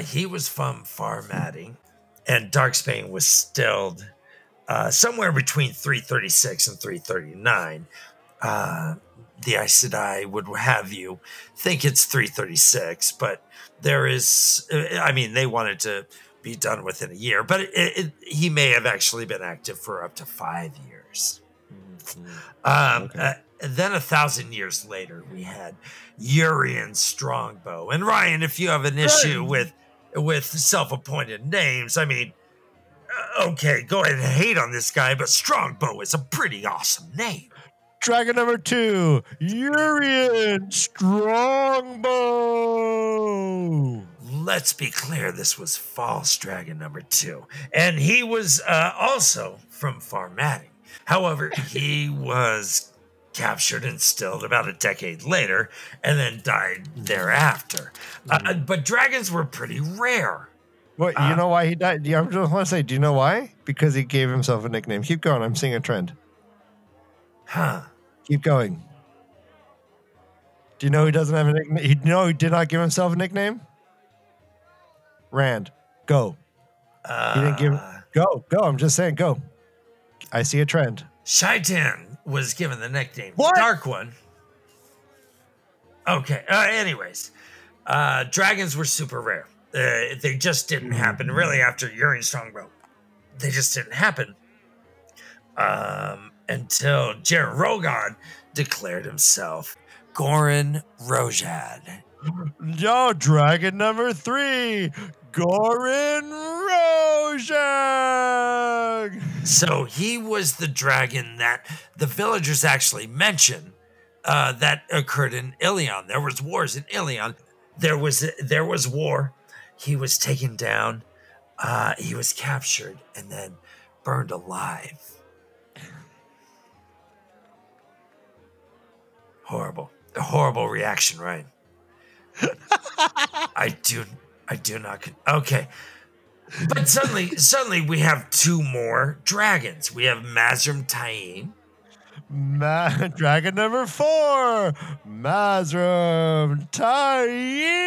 He was from Farmatting, and Darkspane was stilled somewhere between 336 and 339. The Aes Sedai would have you think it's 336, but there is, they wanted to be done within a year, but he may have actually been active for up to 5 years. Then 1,000 years later, we had Urian Strongbow. And Ryan, if you have an issue with self-appointed names, okay, go ahead and hate on this guy, but Strongbow is a pretty awesome name. Dragon number two, Urian Strongbow. Let's be clear, this was false dragon number two. And he was also from Farmatting. However, he was captured and stilled about a decade later and then died thereafter. But dragons were pretty rare. Well, you know why he died? I just want to say, do you know why? Because he gave himself a nickname. Keep going. I'm seeing a trend. Huh. Keep going. Do you know he doesn't have a nickname? He did not give himself a nickname? Rand, go. He didn't give. Go. I'm just saying, go. I see a trend. Shaitan was given the nickname What? Dark One. Okay. Anyways, dragons were super rare. They just didn't happen. Really, after Urian Strongbow, they just didn't happen until Jaren Rogan declared himself Goran Rojad. Yo, dragon number 3, Goran Rojag. So he was the dragon that the villagers actually mention that occurred in Ilion. There was wars in Ilion. There was war. He was taken down. He was captured and then burned alive. Horrible reaction, right? I do not. Okay, but suddenly we have 2 more dragons. We have Mazrim Taim. Dragon number 4, Mazrim Taim.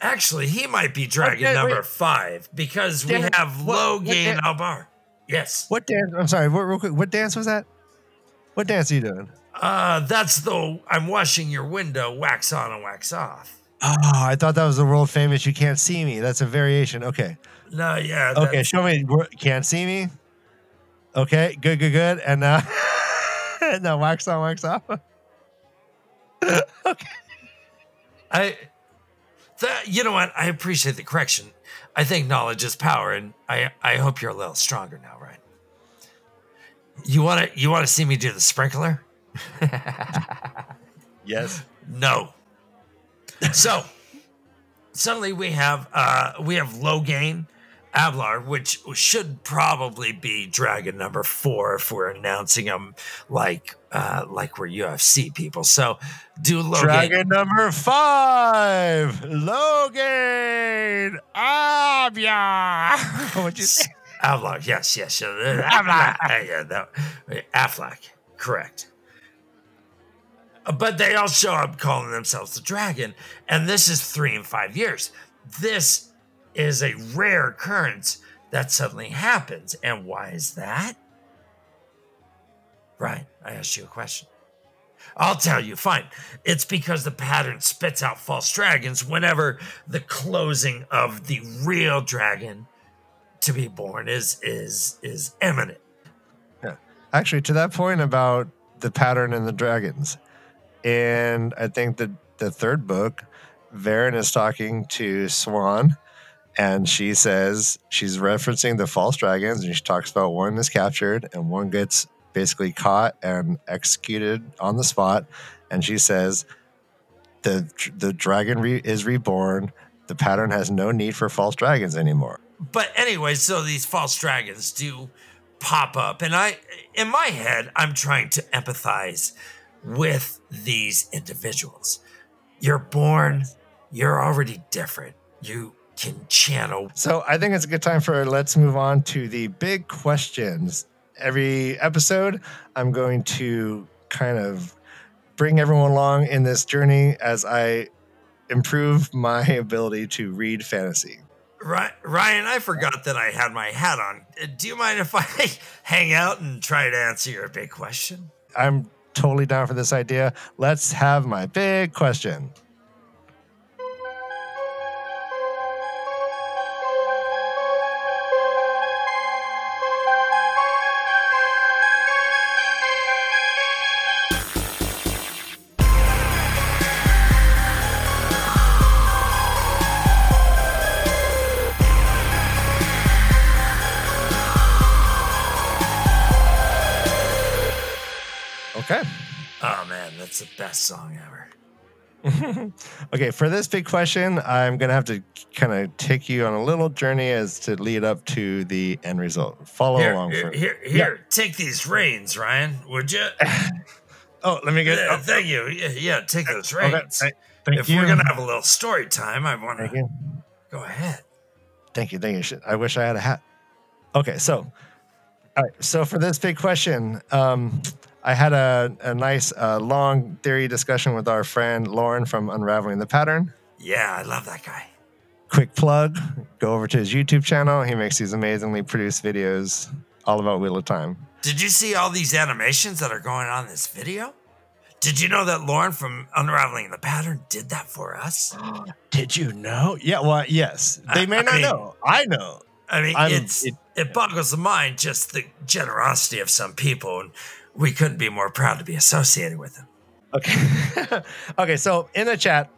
Actually, he might be dragon number 5 because we have Logain Albar. Yes. What dance? I'm sorry, real quick. What dance was that? What dance are you doing? That's the I'm washing your window, wax on and wax off. Oh, I thought that was the world famous You Can't See Me. That's a variation. Okay. No, yeah. Okay, show me. Can't see me. Okay, good. And now, now wax on, wax off. Okay. You know what? I appreciate the correction. I think knowledge is power, and I hope you're a little stronger now, right? You want to see me do the sprinkler? Yes. No. So suddenly we have Logain Ablar, which should probably be dragon number 4 if we're announcing them like we're UFC people. So do Logain. Dragon number 5, Logain Abya. What'd you say? Avlak, yes. Aflac, correct. But they all show up calling themselves the dragon, and this is 3 and 5 years. This is a rare occurrence that suddenly happens. And why is that? Ryan, I asked you a question. I'll tell you, fine. It's because the pattern spits out false dragons whenever the closing of the real dragon to be born is imminent. Yeah. Actually, to that point about the pattern and the dragons, and I think that the 3rd book, Varen is talking to Swan, and she says she's referencing the false dragons, and she talks about one is captured and one gets basically caught and executed on the spot, and she says the dragon is reborn. The pattern has no need for false dragons anymore. But anyway, so these false dragons do pop up, and in my head, I'm trying to empathize with these individuals. You're born, you're already different. You can channel. So I think it's a good time let's move on to the big questions. Every episode, I'm going to kind of bring everyone along in this journey as I improve my ability to read fantasy. Ryan, I forgot that I had my hat on. Do you mind if I hang out and try to answer your big question? I'm totally down for this idea. Let's have my big question. Okay. Oh man, that's the best song ever. Okay, for this big question, I'm going to have to kind of take you on a little journey as to lead up to the end result. Follow along. Here, take these reins, Ryan, would you? Oh, let me get thank you. Yeah, take those reins. Okay, thank you. We're going to have a little story time, I want to go ahead. Thank you. I wish I had a hat. Okay, so, all right. So for this big question, I had a nice long theory discussion with our friend Lauren from Unraveling the Pattern. Yeah, I love that guy. Quick plug, go over to his YouTube channel. He makes these amazingly produced videos all about Wheel of Time. Did you see all these animations that are going on in this video? Did you know that Lauren from Unraveling the Pattern did that for us? Did you know? Yeah, well, yes. They may not know. I know. I mean, it boggles the mind, just the generosity of some people. And we couldn't be more proud to be associated with him. Okay. Okay. So in the chat,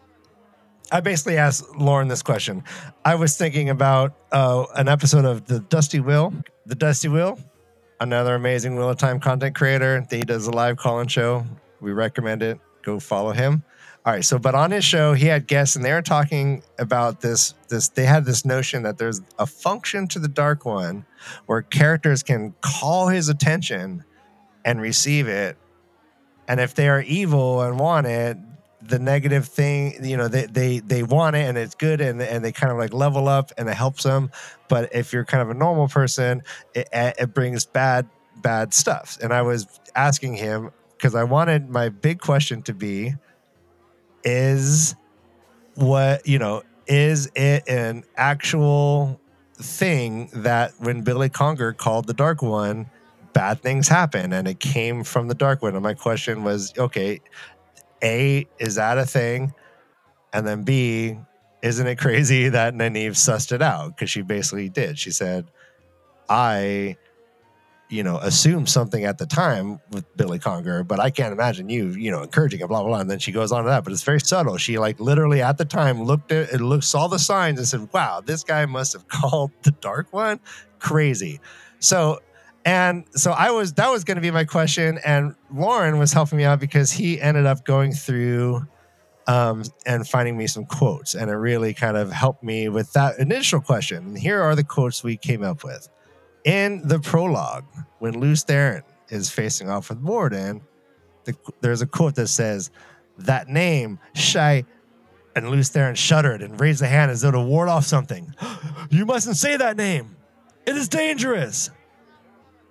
I basically asked Lauren this question. I was thinking about an episode of The Dusty Wheel. The Dusty Wheel, another amazing Wheel of Time content creator. He does a live call-in show. We recommend it. Go follow him. All right. So, but on his show, he had guests, and they were talking about this. They had this notion that there's a function to the Dark One where characters can call his attention and receive it. And if they are evil and want it, the negative thing, you know, they want it and it's good, and they kind of like level up and it helps them. But if you're kind of a normal person, it brings bad stuff. And I was asking him, because I wanted my big question to be, is it an actual thing that when Billy Conger called the Dark One, bad things happen and it came from the Dark One? And my question was, okay, A, is that a thing? And then B, isn't it crazy that Nynaeve sussed it out? Because she basically did. She said, I assumed something at the time with Billy Conger, but I can't imagine you encouraging it, blah, blah, blah. And then she goes on to that, but it's very subtle. She like literally at the time saw the signs and said, wow, this guy must have called the Dark One. Crazy. So that was going to be my question. And Lauren was helping me out because he ended up going through and finding me some quotes. And it really kind of helped me with that initial question. And here are the quotes we came up with. In the prologue, when Lews Therin is facing off with Jordon, there's a quote that says, that name, Shy, and Lews Therin shuddered and raised a hand as though to ward off something. You mustn't say that name. It is dangerous.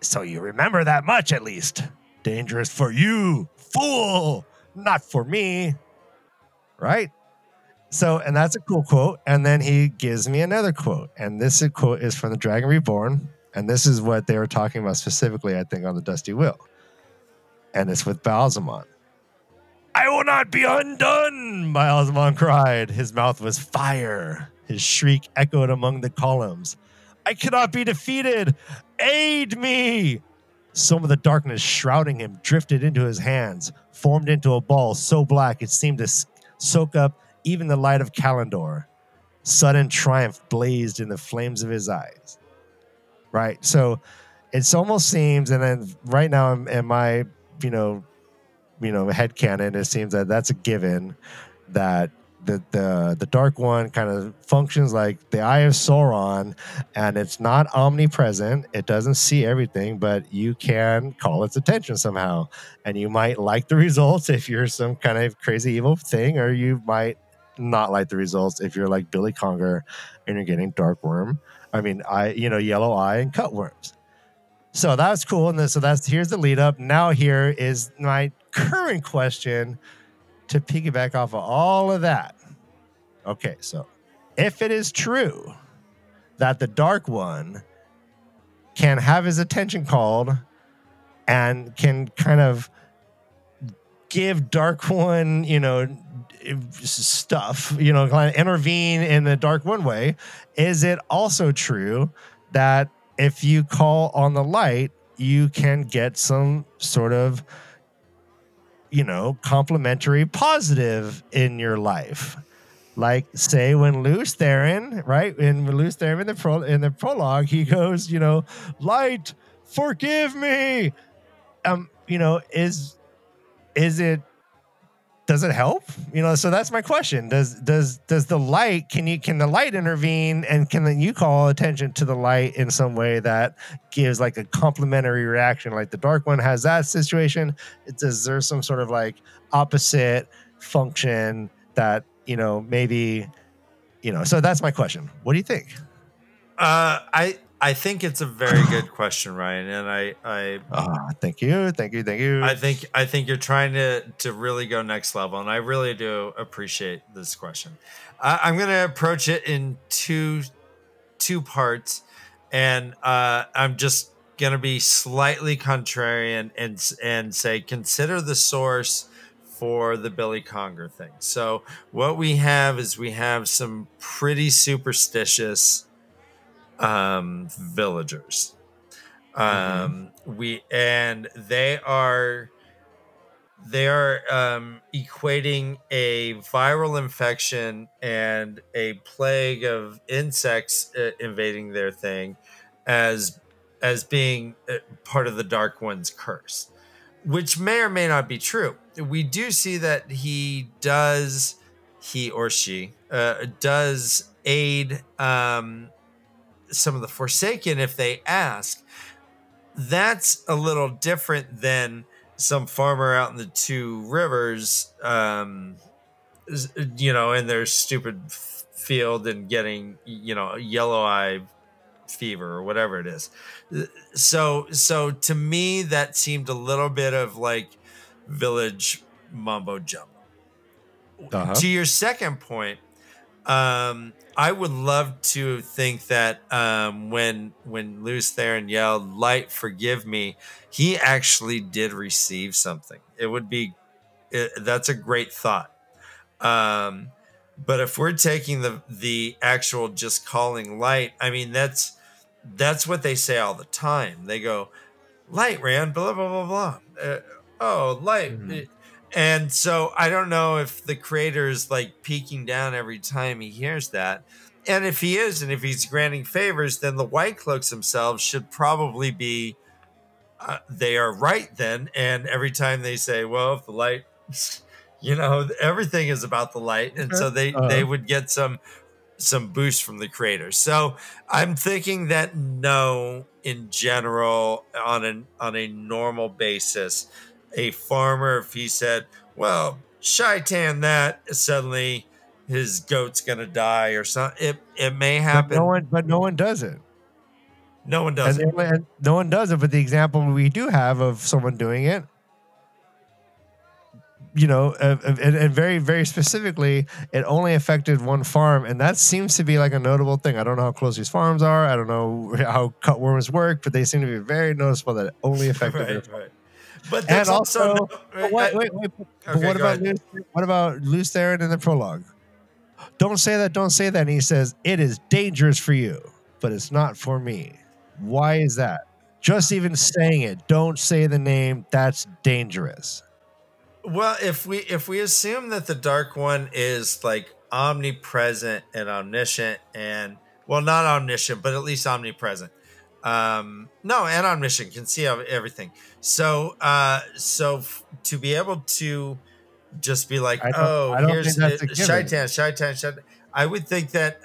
So you remember that much, at least. Dangerous for you, fool, not for me. Right? So, and that's a cool quote. And then he gives me another quote. And this quote is from The Dragon Reborn. And this is what they were talking about specifically, I think, on the Dusty Wheel. And it's with Baalzamon. I will not be undone, Baalzamon cried. His mouth was fire. His shriek echoed among the columns. I cannot be defeated. Aid me. Some of the darkness shrouding him drifted into his hands, formed into a ball so black it seemed to soak up even the light of Kalendor. Sudden triumph blazed in the flames of his eyes. Right. So it almost seems, and then right now in my, headcanon, it seems that that's a given, that the Dark One kind of functions like the Eye of Sauron, and it's not omnipresent. It doesn't see everything, but you can call its attention somehow. And you might like the results if you're some kind of crazy evil thing, or you might not like the results if you're like Billy Conger and you're getting Dark Worm. Yellow Eye and Cutworms. So that's cool. And here's the lead up. Now here is my current question to piggyback off of all of that. Okay, so if it is true that the Dark One can have his attention called and can kind of give Dark One, stuff, kind of intervene in the Dark One way, is it also true that if you call on the light, you can get some sort of, complementary positive in your life? Like, say, when Lews Therin, right? When Lews Therin in the prologue, he goes, light, forgive me. Does it help? So that's my question. Does the light, can the light intervene, and can you call attention to the light in some way that gives like a complementary reaction? Like the Dark One has that situation. Is there some sort of like opposite function that, maybe, so that's my question. What do you think? I think it's a very good question, Ryan, and thank you. I think you're trying to really go next level, and I really do appreciate this question. I'm going to approach it in two parts, and I'm just going to be slightly contrarian and say consider the source for the Billy Conger thing. So what we have is some pretty superstitious villagers. They are equating a viral infection and a plague of insects invading their thing as being part of the Dark One's curse, which may or may not be true. We do see that he or she does aid some of the Forsaken if they ask. That's a little different than some farmer out in the Two Rivers, in their stupid field and getting, yellow eye fever or whatever it is. So to me, that seemed a little bit of like village mumbo jumbo. To your second point, I would love to think that when Leaf Theron yelled, "Light, forgive me," he actually did receive something. That's a great thought. But if we're taking the actual just calling light, I mean, that's what they say all the time. They go, "Light ran, blah, blah, blah, blah. Light." Mm-hmm. And so I don't know if the creator is like peeking down every time he hears that. And if he is, and if he's granting favors, then the White Cloaks themselves should probably be, they are right then. And every time they say, well, if the light, everything is about the light. And so they would get some boost from the creator. So I'm thinking that no, in general, on a normal basis, a farmer, if he said, well, Shaitan that, suddenly his goat's gonna die or something, it may happen. But no one does it. No one does it. And no one does it. But the example we do have of someone doing it, and very, very specifically, it only affected one farm, and that seems to be like a notable thing. I don't know how close these farms are. I don't know how cutworms work, but they seem to be very noticeable that it only affected right. But that's also wait. But what about Leaf Theron in the prologue? Don't say that. And he says, it is dangerous for you, but it's not for me. Why is that? Just even saying it, don't say the name. That's dangerous. Well, if we assume that the Dark One is like omnipresent and omniscient, and well, not omniscient, but at least omnipresent. And omniscient, can see everything. So to be able to just be like, here's Shaitan. I would think that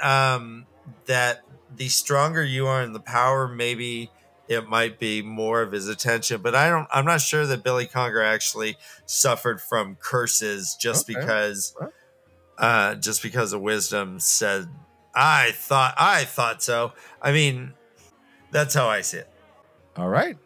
that the stronger you are in the power, maybe it might be more of his attention. But I'm not sure that Billy Conger actually suffered from curses just because of wisdom said, I thought so. I mean, that's how I see it. All right.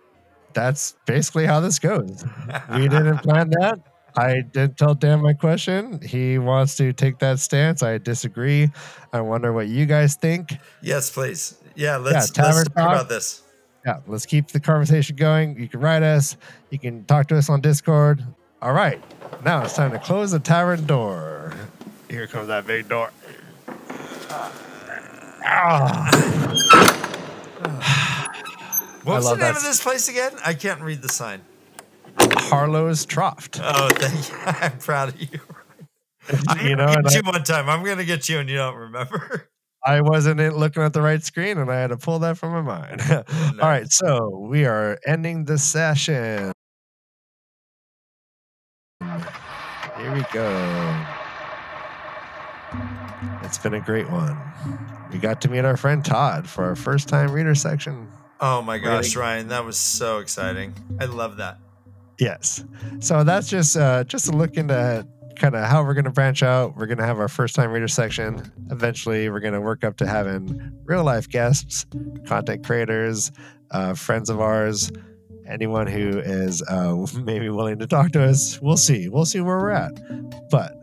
That's basically how this goes. We didn't plan that. I did tell Dan my question. He wants to take that stance. I disagree. I wonder what you guys think. Yes, please. Yeah, let's talk about this. Yeah, let's keep the conversation going. You can write us. You can talk to us on Discord. All right. Now it's time to close the tavern door. Here comes that big door. What's the name of this place again? I can't read the sign. Harlow's Trough. Oh, thank you. I'm proud of you. I'm going to get you one time. I'm going to get you and you don't remember. I wasn't looking at the right screen and I had to pull that from my mind. No. All right, so we are ending the session. Here we go. It's been a great one. We got to meet our friend Todd for our first time reader section. Oh my gosh, Ryan, that was so exciting. I love that. Yes. So that's just a look into kind of how we're going to branch out. We're going to have our first time reader section. Eventually, we're going to work up to having real life guests, content creators, friends of ours, anyone who is maybe willing to talk to us. We'll see. We'll see where we're at. But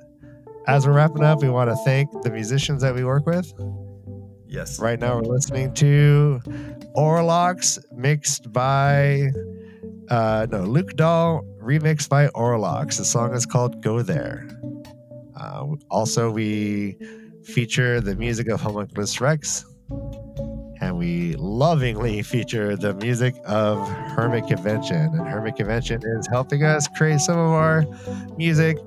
as we're wrapping up, we want to thank the musicians that we work with. Yes. Right now, we're listening to Orlox mixed by Luke Dahl, remixed by Orlox. The song is called Go There. Also, we feature the music of Homunculus Rex. And and we lovingly feature the music of Hermit Convention. And Hermit Convention is helping us create some of our music,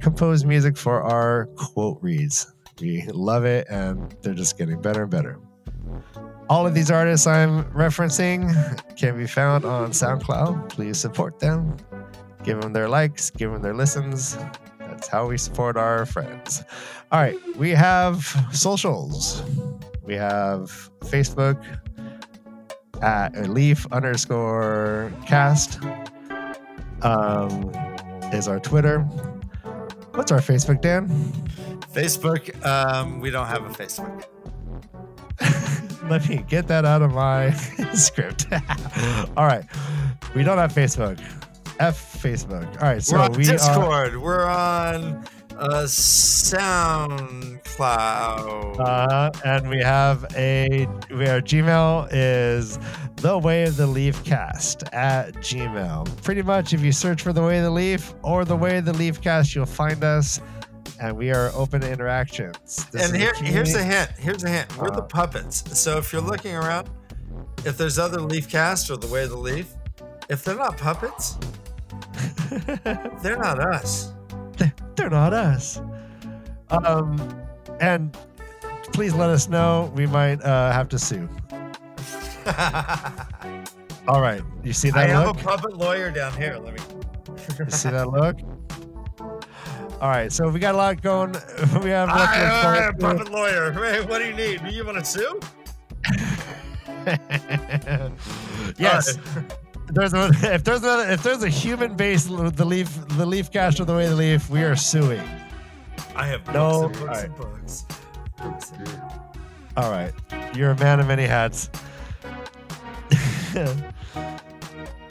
composed music for our quote reads. We love it, and they're just getting better and better. All of these artists I'm referencing can be found on SoundCloud. Please support them. Give them their likes, give them their listens. That's how we support our friends. All right, we have socials. We have Facebook at Leaf_cast is our Twitter. What's our Facebook, Dan? Facebook, we don't have a Facebook. Let me get that out of my script. All right. We don't have Facebook. Facebook. All right. So we're on Discord. We're on SoundCloud. And we have our Gmail is the way of the LeafCast at Gmail. Pretty much if you search for the way of the Leaf or the way of the LeafCast, you'll find us. And we are open to interactions. And here's a hint. We're the puppets. So if you're looking around, if there's other LeafCast or the way of the Leaf, if they're not puppets, they're not us. They're not us. And please let us know. We might have to sue. All right. You see that look? I have a puppet lawyer down here. Let me. You see that look? All right, so we got a lot going. We have. I am a puppet lawyer. Hey, what do you need? Do you want to sue? Yes. If there's a human based the LeafCast or the way of the Leaf, we are suing. I have books and books. All right, you're a man of many hats.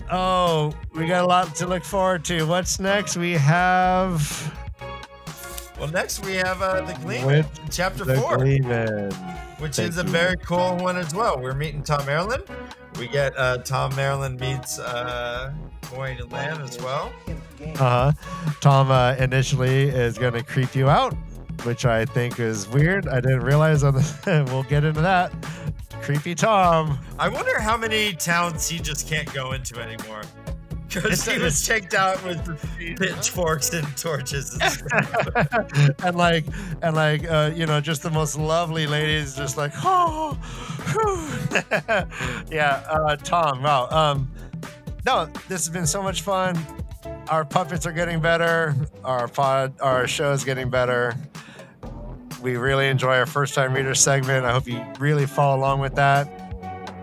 Oh, we got a lot to look forward to. What's next? We have. Well, next we have the Gleeman, Chapter 4, which is a very cool one as well. We're meeting Tom Maryland. We get Tom Maryland meets going to land as well. Tom initially is going to creep you out, which I think is weird. I didn't realize we'll get into that. Creepy Tom. I wonder how many towns he just can't go into anymore. Because he was checked out with pitchforks and torches and stuff. and just the most lovely ladies, just like, oh, yeah. Tom, wow. No, this has been so much fun. Our puppets are getting better. Our show is getting better. We really enjoy our first time reader segment. I hope you really follow along with that.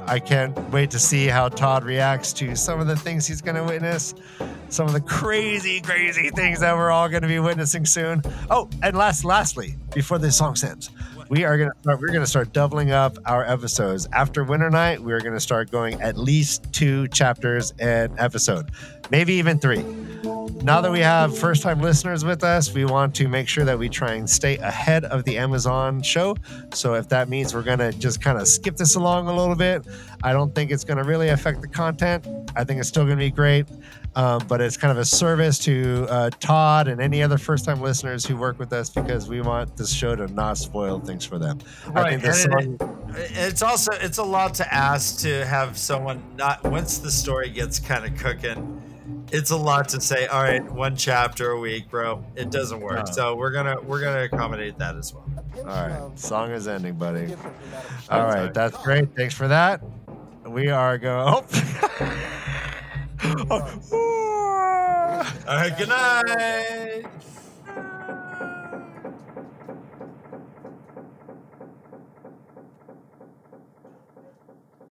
I can't wait to see how Todd reacts to some of the things he's going to witness, some of the crazy, crazy things that we're all going to be witnessing soon. Oh, and lastly, before this song ends, we're going to start doubling up our episodes. After Winter Night, we're going to start going at least 2 chapters an episode, maybe even 3. Now that we have first-time listeners with us, we want to make sure that we try and stay ahead of the Amazon show. So if that means we're going to just kind of skip this along a little bit, I don't think it's going to really affect the content. I think it's still going to be great, but it's kind of a service to Todd and any other first-time listeners who work with us because we want this show to not spoil things for them. Right. I think this song... It's a lot to ask to have someone not once the story gets kind of cooking. It's a lot to say. All right, 1 chapter a week, bro. It doesn't work. So we're gonna accommodate that as well. All right, song is ending, buddy. All right, that's great. Thanks for that. We are going. All right, good night.